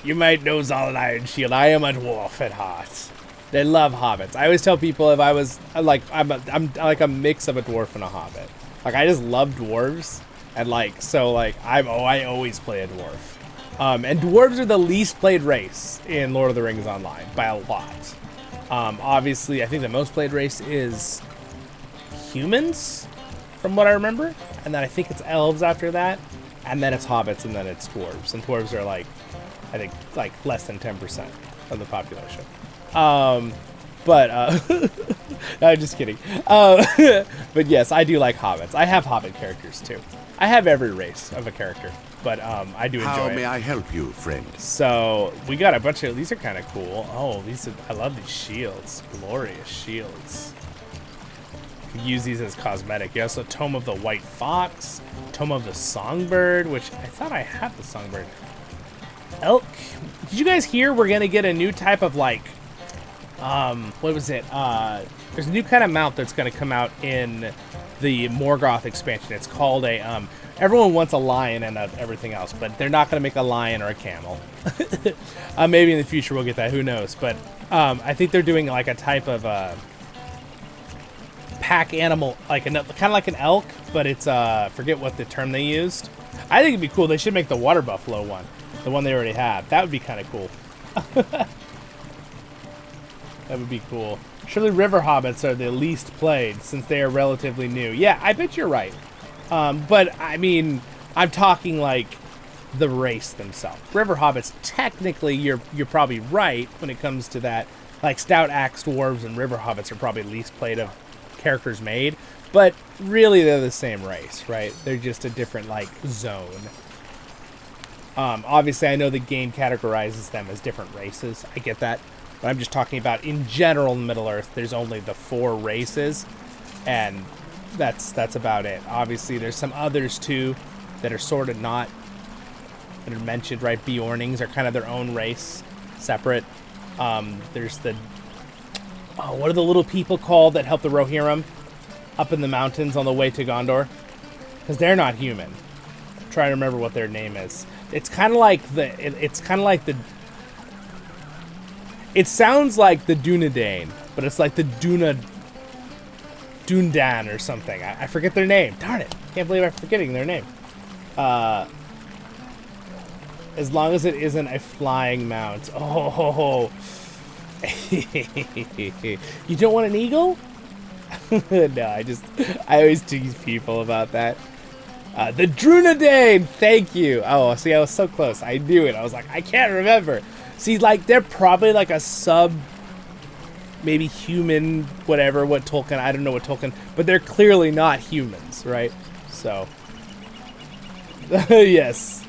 you might know Zollin Ironshield. I am a dwarf at heart. They love hobbits. I always tell people if I was like I'm like a mix of a dwarf and a hobbit. Like I just love dwarves, and like so like I always play a dwarf. And dwarves are the least played race in Lord of the Rings Online by a lot. Obviously, I think the most played race is humans from what I remember. And then I think it's elves after that. And then it's hobbits, and then it's dwarves. And dwarves are like, I think, like less than 10% of the population. I'm just kidding. But yes, I do like hobbits. I have hobbit characters too. I have every race of a character, but I do enjoy How it. may I help you, friend? So we got a bunch of these are kind of cool. Oh, I love these shields. Glorious shields. You can use these as cosmetic. You also Tome of the White Fox, Tome of the Songbird, which I thought I had the Songbird. Elk. Did you guys hear we're gonna get a new type of like what was it? There's a new kind of mount that's gonna come out in the Morgoth expansion. It's called a everyone wants a lion and everything else, but they're not gonna make a lion or a camel. Maybe in the future we'll get that, who knows. But I think they're doing like a type of pack animal, like kind of like an elk, but it's forget what the term they used. I think it'd be cool. They should make the water buffalo one, the one they already have. That would be kind of cool. That would be cool. Surely river hobbits are the least played since they are relatively new. Yeah, I bet you're right. But I mean, I'm talking like the race themselves. River hobbits, technically, you're probably right when it comes to that. Like stout axe dwarves and river hobbits are probably least played of characters made, but really they're the same race, right? They're just a different like zone. Obviously, I know the game categorizes them as different races. I get that. But I'm just talking about in general in Middle-earth, there's only the 4 races, and that's about it. Obviously, there's some others too that are sort of not that are mentioned, right? Bjornings are kind of their own race, separate. There's the what are the little people called that help the Rohirrim up in the mountains on the way to Gondor? Because they're not human. I'm trying to remember what their name is. It's kind of like it sounds like the Dunedain, but it's like the Dundan or something. I forget their name. Darn it. Can't believe I'm forgetting their name. As long as it isn't a flying mount. Oh. You don't want an eagle? No, I always tease people about that. The Drunadane! Thank you. Oh, see, I was so close. I knew it. I was like, I can't remember. See, like, they're probably like a maybe human, whatever, what Tolkien, I don't know what Tolkien, but they're clearly not humans, right? So, yes,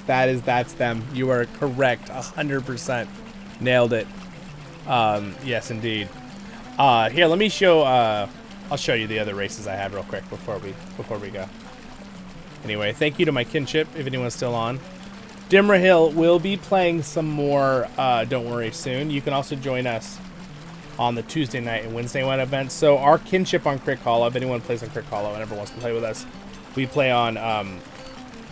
that's them. You are correct, 100%. Nailed it. Yes, indeed. Here, let me show, I'll show you the other races I have real quick before we go. Anyway, thank you to my kinship, if anyone's still on. Dimrahil will be playing some more Don't Worry soon. You can also join us on the Tuesday night and Wednesday night events. So our kinship on CrickHollow, if anyone plays on CrickHollow and ever wants to play with us, we play on,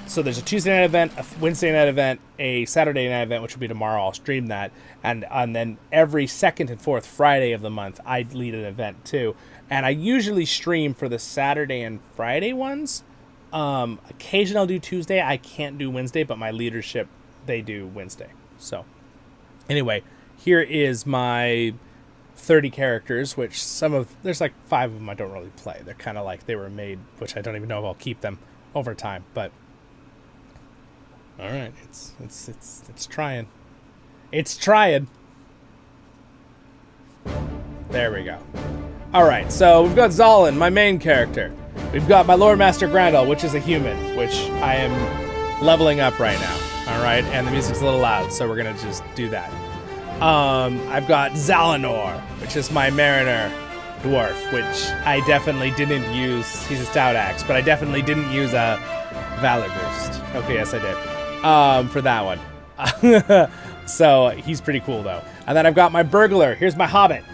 so there's a Tuesday night event, a Wednesday night event, a Saturday night event, which will be tomorrow. I'll stream that. And then every second and fourth Friday of the month, I lead an event too. And I usually stream for the Saturday and Friday ones. Occasionally I'll do Tuesday. I can't do Wednesday, but my leadership, they do Wednesday. So anyway, here is my 30 characters, which there's like 5 of them I don't really play. They're kind of like they were made, which I don't even know if I'll keep them over time, but all right, it's trying. It's trying. There we go. All right, so we've got Zollin, my main character. We've got my Lord Master Grandel, which is a human, which I am leveling up right now. All right, and the music's a little loud, so we're gonna just do that. I've got Zalinor, which is my Mariner dwarf, which I definitely didn't use. He's a stout axe, but I definitely didn't use a Valor Boost. Okay, yes I did. For that one. So he's pretty cool though. And then I've got my Burglar. Here's my Hobbit.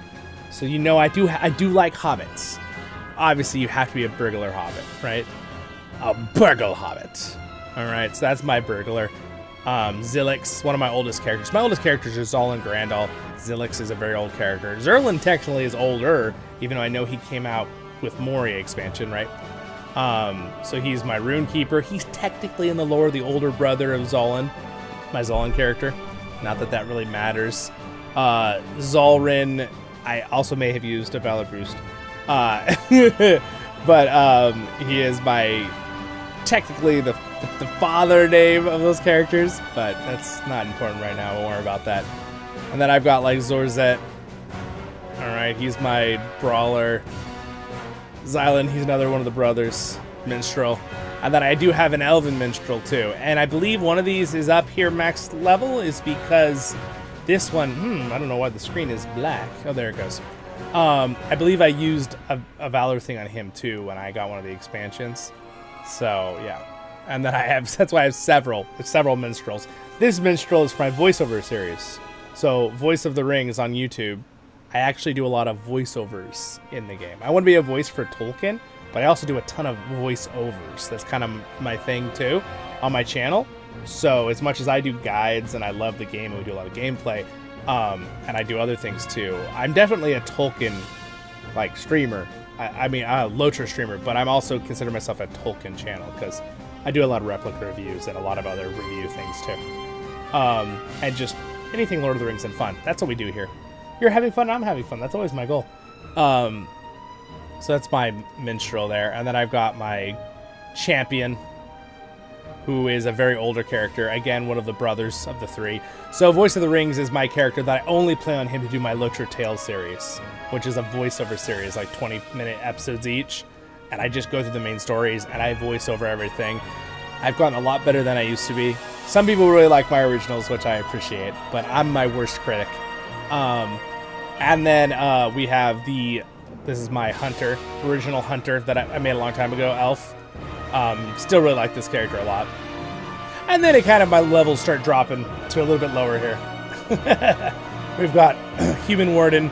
So you know I do like hobbits. Obviously you have to be a burglar hobbit, right? A burgle hobbit. All right, so that's my Burglar. Zilix, one of my oldest characters. My oldest characters are Zollin Grandal. Zilix is a very old character. Zerlin technically is older, even though I know he came out with Moria expansion, right? So he's my Rune Keeper. He's technically in the lore the older brother of Zollin, my Zollin character. Not that that really matters. Zolrin, I also may have used a Valor Boost. But he is my technically the father name of those characters, but that's not important right now. I won't worry about that. And then I've got like Zorzet. All right, he's my brawler. Zollin, he's another one of the brothers. Minstrel. And then I do have an elven minstrel too. And I believe one of these is up here max level is because this one, I don't know why the screen is black. Oh, there it goes. I believe I used a Valor thing on him too when I got one of the expansions. So yeah. And then that's why I have several minstrels. This minstrel is for my voiceover series. So Voice of the Rings on YouTube. I actually do a lot of voiceovers in the game. I want to be a voice for Tolkien, but I also do a ton of voiceovers. That's kind of my thing too on my channel. So as much as I do guides and I love the game and we do a lot of gameplay, and I do other things too, I'm definitely a Tolkien like streamer. I mean, a LOTRO streamer, but I'm also consider myself a Tolkien channel because I do a lot of Replica reviews and a lot of other review things too. And just anything Lord of the Rings and fun. That's what we do here. You're having fun, I'm having fun. That's always my goal. So that's my minstrel there. And then I've got my champion, who is a very older character. Again, one of the brothers of the three. So Voice of the Rings is my character that I only play on him to do my LOTRO Tales series, which is a voiceover series, like 20-minute episodes each. And I just go through the main stories and I voice over everything. I've gotten a lot better than I used to be. Some people really like my originals, which I appreciate, but I'm my worst critic. And then we have this is my hunter, original hunter that I made a long time ago, Elf. Still really like this character a lot. And then my levels start dropping to a little bit lower here. We've got Human Warden,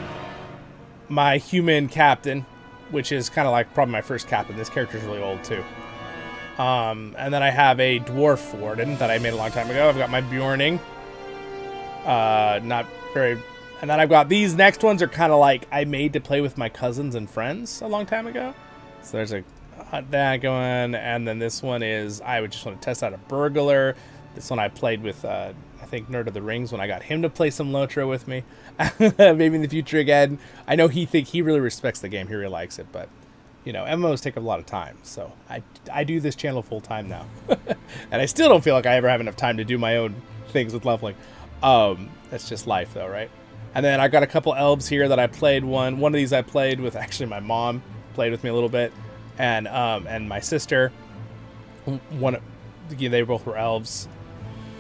my human captain, which is kind of like probably my first captain. This character is really old too. And then I have a Dwarf Warden that I made a long time ago. I've got my Bjorning. Not very... And then I've got these next ones are kind of like I made to play with my cousins and friends a long time ago. So there's that going, and then this one is I would just want to test out a burglar. This one I played with I think Nerd of the Rings when I got him to play some LOTRO with me. Maybe in the future again. I know he really respects the game. He really likes it, but you know, MMOs take up a lot of time. So I do this channel full time now. And I still don't feel like I ever have enough time to do my own things with leveling. That's just life though, right? And then I got a couple elves here that I played. One of these I played with actually my mom played with me a little bit, and my sister. They both were elves.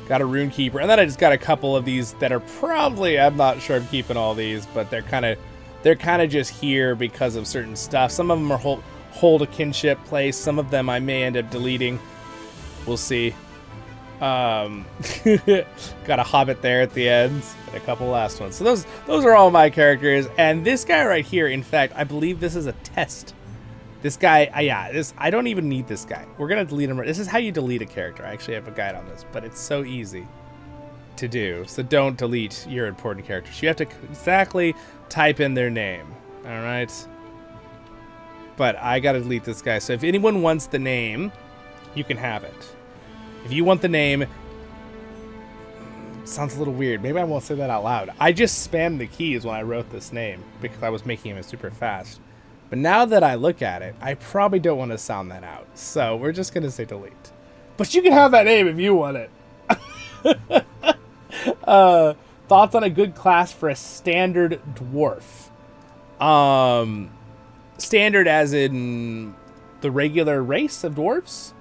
Got a rune keeper, and then I just got a couple of these that are probably I'm not sure I'm keeping all these, but they're kind of just here because of certain stuff. Some of them are hold a kinship place. Some of them I may end up deleting. We'll see. Got a hobbit there at the end, and a couple last ones. So those are all my characters. And this guy right here, in fact, I believe this is a test. This guy, I don't even need this guy. We're gonna delete him. This is how you delete a character. I actually have a guide on this, but it's so easy to do. So don't delete your important characters. You have to exactly type in their name. All right. But I gotta delete this guy. So if anyone wants the name, you can have it. If you want the name, sounds a little weird. Maybe I won't say that out loud. I just spammed the keys when I wrote this name because I was making him super fast. But now that I look at it, I probably don't want to sound that out. So we're just going to say delete. But you can have that name if you want it. Thoughts on a good class for a standard dwarf? Standard as in the regular race of dwarves?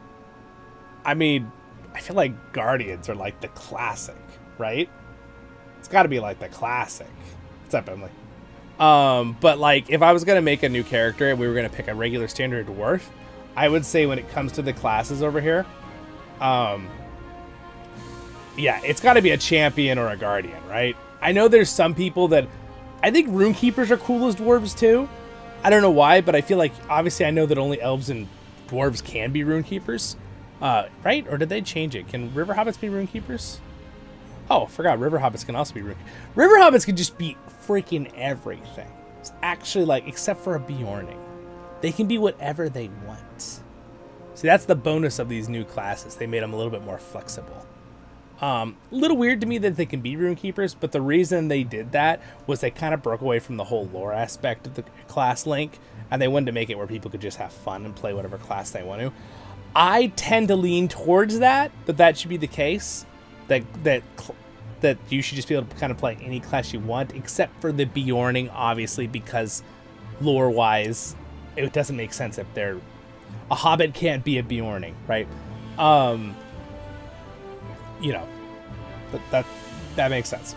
I mean, I feel like Guardians are like the classic, right? It's got to be like the classic. What's up, Emily? But like, if I was going to make a new character and we were going to pick a regular standard dwarf, I would say when it comes to the classes over here, yeah, it's got to be a champion or a guardian, right? I know there's some people that, I think runekeepers are cool as dwarves too. I don't know why, but I feel like, obviously I know that only elves and dwarves can be runekeepers. Right? Or did they change it? Can river hobbits be runekeepers? Oh, forgot. River hobbits can also be runekeepers. River hobbits can just be freaking everything. It's actually like, except for a Bjorning. They can be whatever they want. See, that's the bonus of these new classes. They made them a little bit more flexible. Little weird to me that they can be rune keepers, but the reason they did that was they kind of broke away from the whole lore aspect of the class link, and they wanted to make it where people could just have fun and play whatever class they want to. I tend to lean towards that should be the case, that you should just be able to kind of play any class you want, except for the Bjorning, obviously, because lore-wise, it doesn't make sense if they're... A hobbit can't be a Bjorning, right? You know, that makes sense.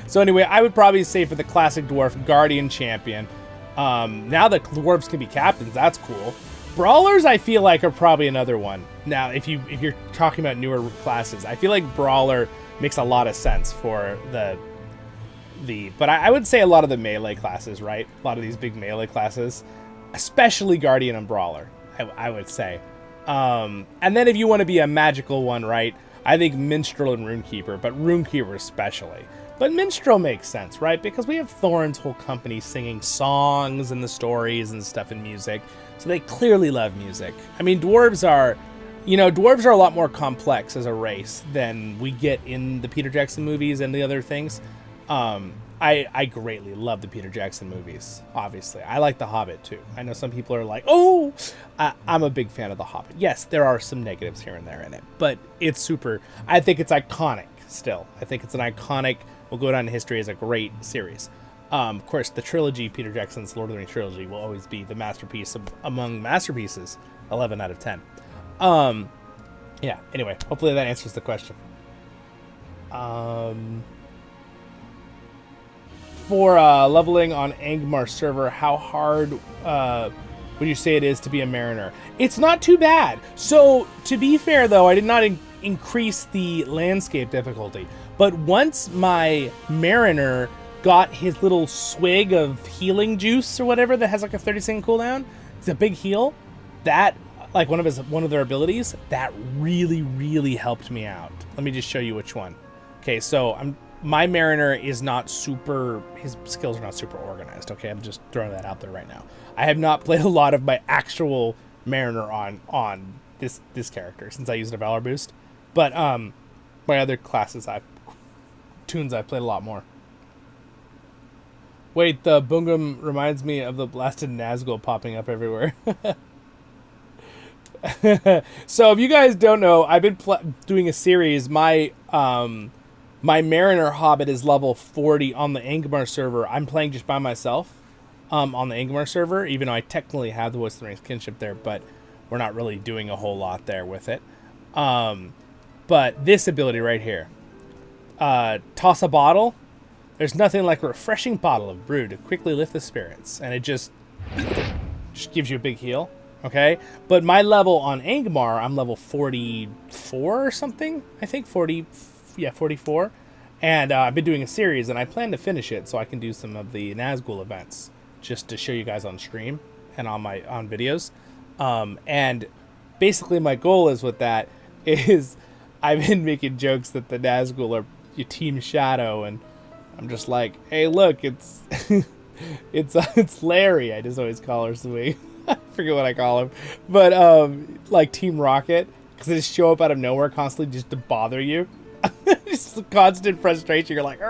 So anyway, I would probably say for the classic dwarf, Guardian Champion. Now that dwarves can be captains, that's cool. Brawlers, I feel like, are probably another one. Now, if you're talking about newer classes, I feel like Brawler makes a lot of sense for but I would say a lot of the melee classes, right? A lot of these big melee classes, especially Guardian and Brawler, I would say. And then if you want to be a magical one, right? I think Minstrel and Runekeeper, but Runekeeper especially. But Minstrel makes sense, right? Because we have Thorin's whole company singing songs and the stories and stuff and music. So they clearly love music. I mean, dwarves are a lot more complex as a race than we get in the Peter Jackson movies and the other things. I greatly love the Peter Jackson movies, obviously. I like The Hobbit, too. I know some people are like, oh, I'm a big fan of The Hobbit. Yes, there are some negatives here and there in it, but it's super, I think it's iconic still. I think it's an iconic, will go down in history as a great series. Of course, the trilogy, Peter Jackson's Lord of the Rings trilogy, will always be the masterpiece among masterpieces, 11 out of 10. Yeah, anyway, hopefully that answers the question. For leveling on Angmar server, how hard would you say it is to be a mariner? It's not too bad. So, to be fair though, I did not increase the landscape difficulty. But once my mariner got his little swig of healing juice or whatever that has like a 30-second cooldown, it's a big heal, that, like one of their abilities, that really, really helped me out. Let me just show you which one. Okay, so my mariner is not super, his skills are not super organized, okay? I'm just throwing that out there right now. I have not played a lot of my actual mariner on this character since I used a Valor boost. But my other classes, tunes I've played a lot more. Wait, the Bungum reminds me of the blasted Nazgul popping up everywhere. So if you guys don't know, I've been doing a series. My Mariner Hobbit is level 40 on the Angmar server. I'm playing just by myself on the Angmar server, even though I technically have the Voice of the Rings kinship there, but we're not really doing a whole lot there with it. But this ability right here, toss a bottle. There's nothing like a refreshing bottle of brew to quickly lift the spirits, and it just gives you a big heal. Okay, but my level on Angmar, I'm level 44 or something. I think 44. And I've been doing a series, and I plan to finish it so I can do some of the Nazgul events, just to show you guys on stream and on videos. And basically, my goal is with that is I've been making jokes that the Nazgul are your Team Shadow, and I'm just like, hey, look, it's it's Larry. I just always call her Sweet. I forget what I call him, but like Team Rocket, because they just show up out of nowhere constantly just to bother you. Just constant frustration. You're like,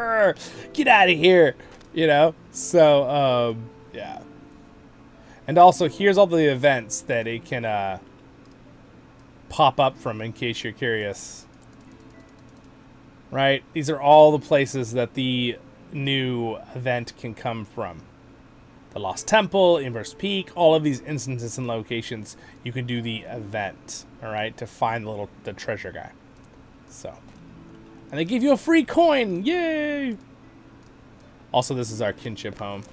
get out of here, you know. So yeah. And also, here's all the events that it can pop up from, in case you're curious. Right? These are all the places that the new event can come from. The Lost Temple, Inverse Peak, all of these instances and locations, you can do the event, all right, to find the treasure guy. So, and they give you a free coin, yay! Also, this is our kinship home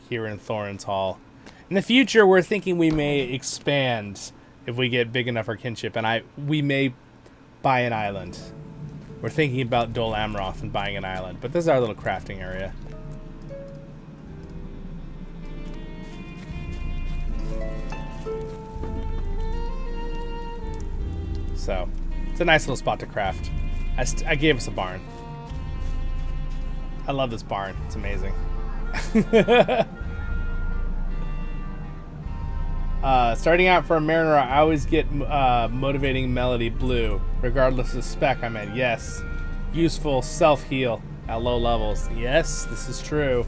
here in Thorin's Hall. In the future, we're thinking we may expand if we get big enough for kinship, and we may buy an island. We're thinking about Dol Amroth and buying an island, but this is our little crafting area. So, it's a nice little spot to craft. I gave us a barn. I love this barn. It's amazing. Starting out for a Mariner, I always get motivating melody blue, regardless of spec I'm in. Yes. Useful self-heal at low levels. Yes, this is true.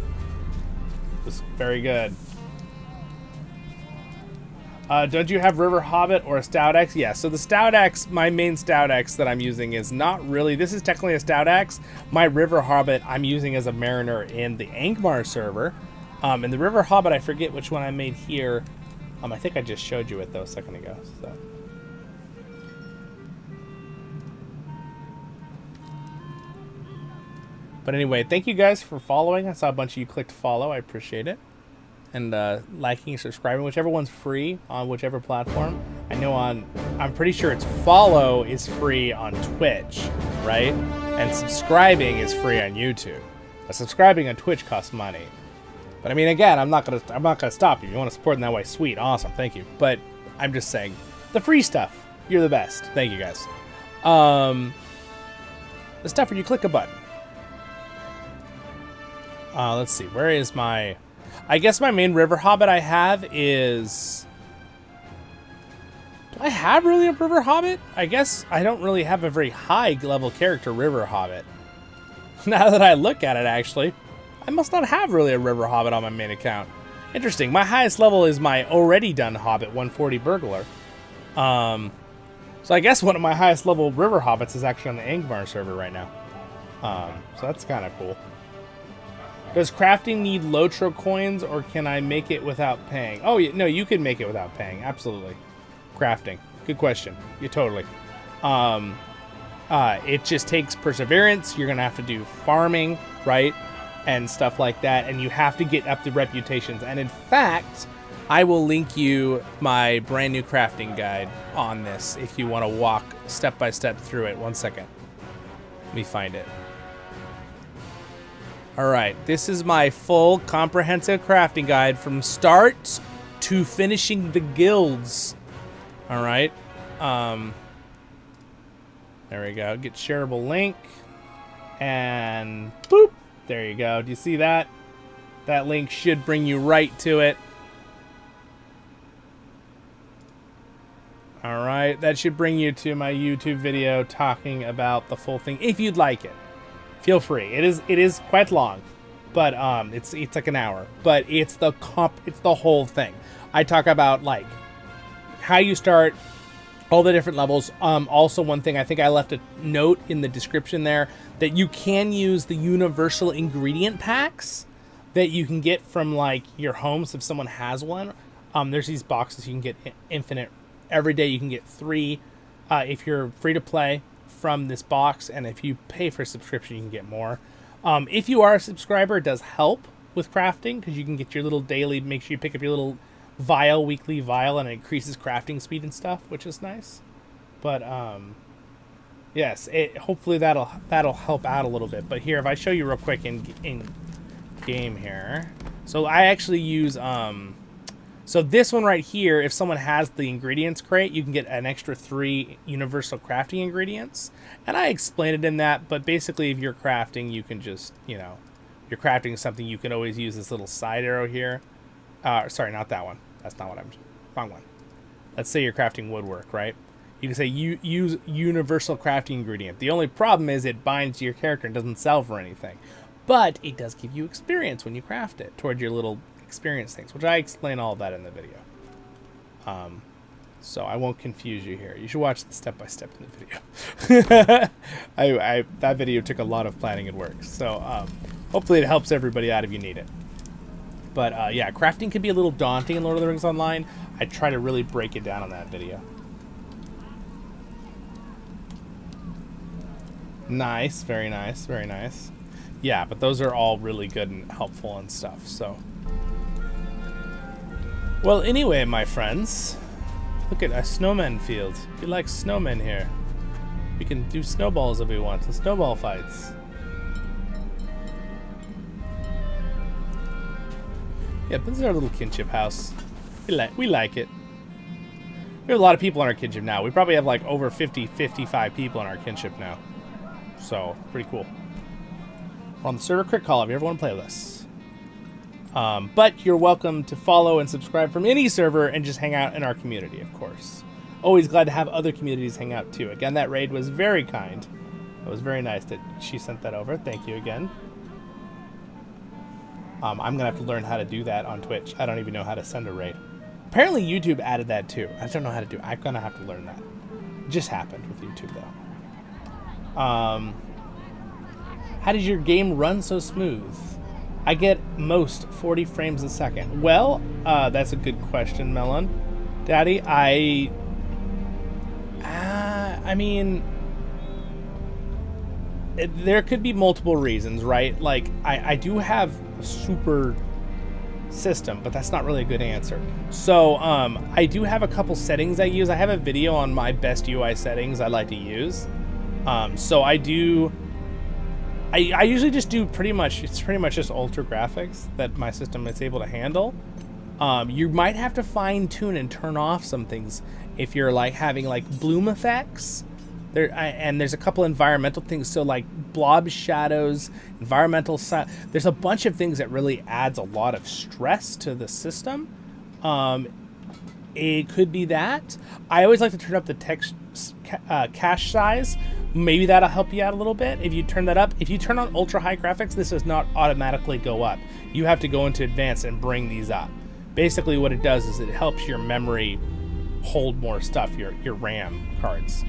This is very good. Don't you have River Hobbit or a Stout Axe? Yeah, so the Stout Axe, my main Stout Axe that I'm using is not really... This is technically a Stout Axe. My River Hobbit I'm using as a Mariner in the Angmar server. And the River Hobbit, I forget which one I made here. I think I just showed you it, though, a second ago. So. But anyway, thank you guys for following. I saw a bunch of you clicked follow. I appreciate it. And liking, subscribing, whichever one's free on whichever platform. I know I'm pretty sure it's follow is free on Twitch, right? And subscribing is free on YouTube. But subscribing on Twitch costs money. But I mean, again, I'm not gonna stop you. If you want to support in that way, sweet, awesome, thank you. But I'm just saying, the free stuff, you're the best. Thank you guys. The stuff where you click a button. Let's see, where is my... I guess my main River Hobbit I have is... Do I have really a River Hobbit? I guess I don't really have a very high level character River Hobbit. Now that I look at it, actually, I must not have really a River Hobbit on my main account. Interesting. My highest level is my already done Hobbit, 140 Burglar. So I guess one of my highest level River Hobbits is actually on the Angmar server right now. So that's kind of cool. Does crafting need LOTRO coins, or can I make it without paying? Oh, no, you can make it without paying. Absolutely. Crafting. Good question. You totally. It just takes perseverance. You're going to have to do farming, right? And stuff like that. And you have to get up the reputations. And in fact, I will link you my brand new crafting guide on this if you want to walk step by step through it. 1 second. Let me find it. Alright, this is my full comprehensive crafting guide from start to finishing the guilds. Alright. There we go. Get shareable link. And boop. There you go. Do you see that? That link should bring you right to it. Alright, that should bring you to my YouTube video talking about the full thing, if you'd like it. Feel free. It is quite long, but it's like an hour. But it's the whole thing. I talk about like how you start, all the different levels. Also, one thing I think I left a note in the description there that you can use the universal ingredient packs that you can get from like your homes if someone has one. There's these boxes you can get infinite every day. You can get 3 if you're free to play from this box, and if you pay for a subscription you can get more. If you are a subscriber, it does help with crafting because you can get your little daily, make sure you pick up your little vial, weekly vial, and it increases crafting speed and stuff, which is nice. But yes, hopefully that'll help out a little bit. But here, if I show you real quick in game here, so I actually use so this one right here, if someone has the ingredients crate, you can get an extra 3 universal crafting ingredients. And I explained it in that, but basically if you're crafting, you can just, you know, you're crafting something, you can always use this little side arrow here. Sorry, not that one. That's not what wrong one. Let's say you're crafting woodwork, right? You can say use universal crafting ingredient. The only problem is it binds to your character and doesn't sell for anything. But it does give you experience when you craft it toward your little experience things, which I explain all of that in the video. So I won't confuse you here. You should watch the step-by-step in the video. That video took a lot of planning and work. So hopefully it helps everybody out if you need it. But yeah, crafting can be a little daunting in Lord of the Rings Online. I try to really break it down on that video. Nice, very nice, very nice. Yeah, but those are all really good and helpful and stuff, so. Well, anyway, my friends, look at a snowman field. We like snowmen here. We can do snowballs if we want, the snowball fights. Yeah, this is our little kinship house. We like it. We have a lot of people in our kinship now. We probably have like over 50, 55 people in our kinship now. So, pretty cool. We're on the server CrickHollow if you ever want to play with us. But you're welcome to follow and subscribe from any server and just hang out in our community, of course. Always glad to have other communities hang out too. Again, that raid was very kind. It was very nice that she sent that over. Thank you again. I'm going to have to learn how to do that on Twitch. I don't even know how to send a raid. Apparently YouTube added that too. I don't know how to do it. I'm going to have to learn that. It just happened with YouTube though. How does your game run so smooth? I get most 40 frames a second. Well, that's a good question, Melon. Daddy, I mean, there could be multiple reasons, right? Like, I do have a super system, but that's not really a good answer. So, I do have a couple settings I use. I have a video on my best UI settings I like to use. So I usually just do it's pretty much just ultra graphics that my system is able to handle. You might have to fine tune and turn off some things if you're like having like bloom effects. And there's a couple environmental things, so like blob shadows, there's a bunch of things that really adds a lot of stress to the system. It could be that. I always like to turn up the text cache size. Maybe that'll help you out a little bit if you turn that up. If you turn on ultra high graphics, this does not automatically go up. You have to go into advanced and bring these up. Basically what it does is it helps your memory hold more stuff, your RAM cards.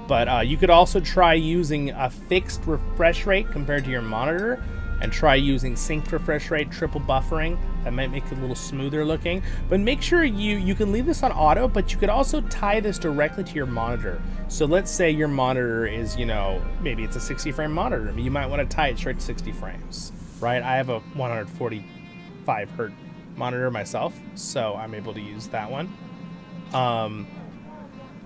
But you could also try using a fixed refresh rate compared to your monitor, and try using synced refresh rate, triple buffering. That might make it a little smoother looking. But make sure you can leave this on auto, but you could also tie this directly to your monitor. So let's say your monitor is, maybe it's a 60 frame monitor. You might want to tie it straight to 60 frames, right? I have a 145 hertz monitor myself, so I'm able to use that one.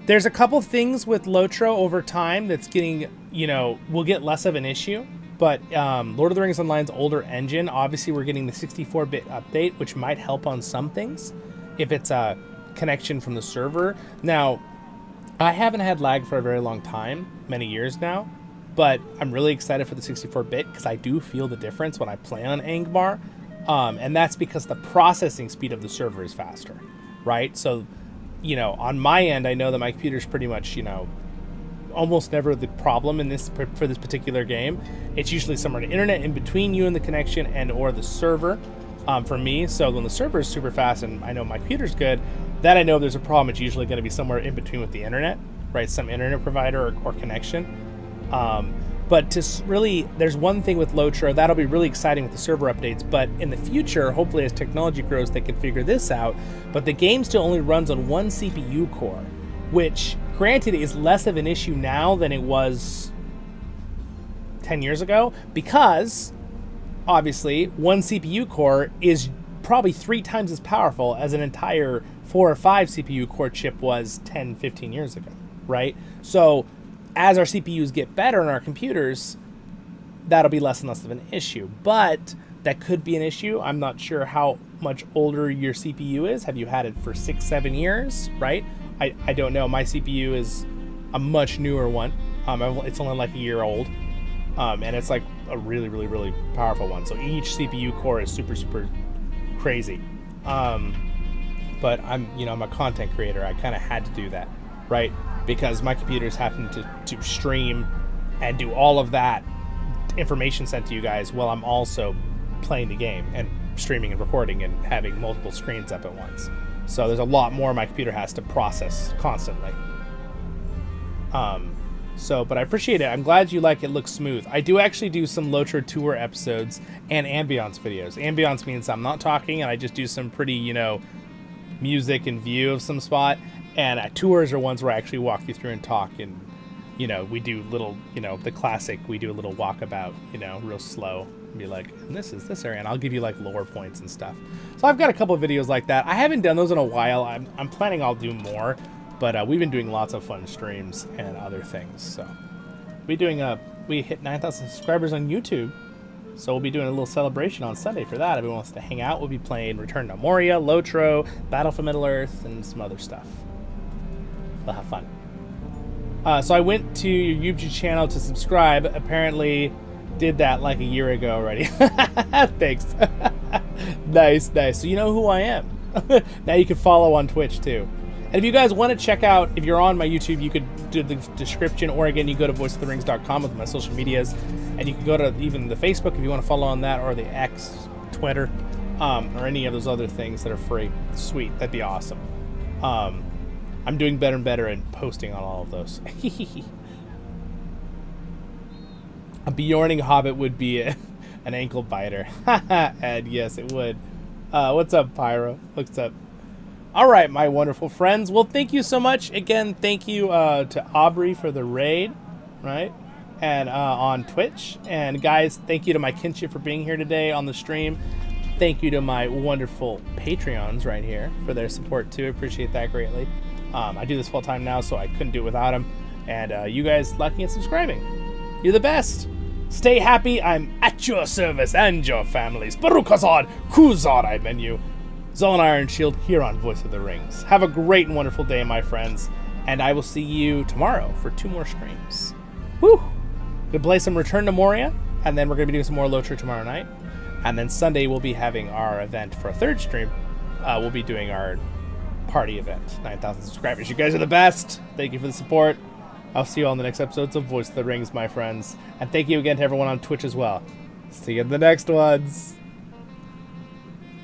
There's a couple things with LOTRO over time that's getting, will get less of an issue. But Lord of the Rings Online's older engine, obviously we're getting the 64-bit update, which might help on some things if it's a connection from the server. Now, I haven't had lag for a very long time, many years now, but I'm really excited for the 64-bit because I do feel the difference when I play on Angmar, and that's because the processing speed of the server is faster, right? So, on my end, I know that my computer's pretty much, almost never the problem for this particular game. It's usually somewhere in the internet in between you and the connection and or the server for me. So when the server is super fast and I know my computer's good, then I know if there's a problem, it's usually going to be somewhere in between with the internet, right? Some internet provider or connection. But there's one thing with LOTRO that'll be really exciting with the server updates, but in the future, hopefully as technology grows, they can figure this out. But the game still only runs on one CPU core, which granted is less of an issue now than it was 10 years ago, because obviously one CPU core is probably 3 times as powerful as an entire 4 or 5 CPU core chip was 10, 15 years ago, right? So as our CPUs get better in our computers, that'll be less and less of an issue. But that could be an issue. I'm not sure how much older your CPU is. Have you had it for 6, 7 years, right? I don't know. My CPU is a much newer one. It's only like a year old. And it's like a really, really, really powerful one. So each CPU core is super, super crazy. But I'm a content creator. I kind of had to do that, right? Because my computer's having to stream and do all of that information sent to you guys while I'm also playing the game and streaming and recording and having multiple screens up at once. So there's a lot more my computer has to process constantly. But I appreciate it. I'm glad you like it looks smooth. I do actually do some LOTRO tour episodes and ambiance videos. Ambiance means I'm not talking and I just do some pretty, music and view of some spot. And tours are ones where I actually walk you through and talk, and we do little, the classic, we do a little walkabout, real slow, and be like, and this is this area, and I'll give you like lore points and stuff. So I've got a couple of videos like that. I haven't done those in a while. I'm planning I'll do more, but we've been doing lots of fun streams and other things. So we hit 9,000 subscribers on YouTube, so we'll be doing a little celebration on Sunday for that. If everyone wants to hang out, we'll be playing Return to Moria, LOTRO, Battle for Middle-earth, and some other stuff. We'll have fun. So I went to your YouTube channel to subscribe. Apparently, did that like a year ago already. Thanks. Nice. So you know who I am. Now you can follow on Twitch too. And if you guys want to check out, if you're on my YouTube, you could do the description, or again, you go to voiceoftherings.com with my social medias, and you can go to even the Facebook if you want to follow on that, or the X, Twitter, or any of those other things that are free. Sweet, that'd be awesome. I'm doing better and better at posting on all of those. A Bjorning Hobbit would be an ankle biter. And yes, it would. What's up, Pyro? What's up? All right, my wonderful friends. Well, thank you so much. Again, thank you to Aubrey for the raid, right? And on Twitch. And guys, thank you to my kinship for being here today on the stream. Thank you to my wonderful Patreons right here for their support too. I appreciate that greatly. I do this full time now, so I couldn't do it without them. And you guys liking and subscribing. You're the best. Stay happy. I'm at your service and your families. Barukazad, Kuzad, I menu. Zollin Ironshield here on Voice of the Rings. Have a great and wonderful day, my friends, and I will see you tomorrow for 2 more streams. Woo! Gonna play some Return to Moria, and then we're gonna be doing some more LOTRO tomorrow night, and then Sunday we'll be having our event for a 3rd stream. We'll be doing our party event, 9,000 subscribers. You guys are the best. Thank you for the support. I'll see you all in the next episodes of Voice of the Rings, my friends, and thank you again to everyone on Twitch as well. See you in the next ones.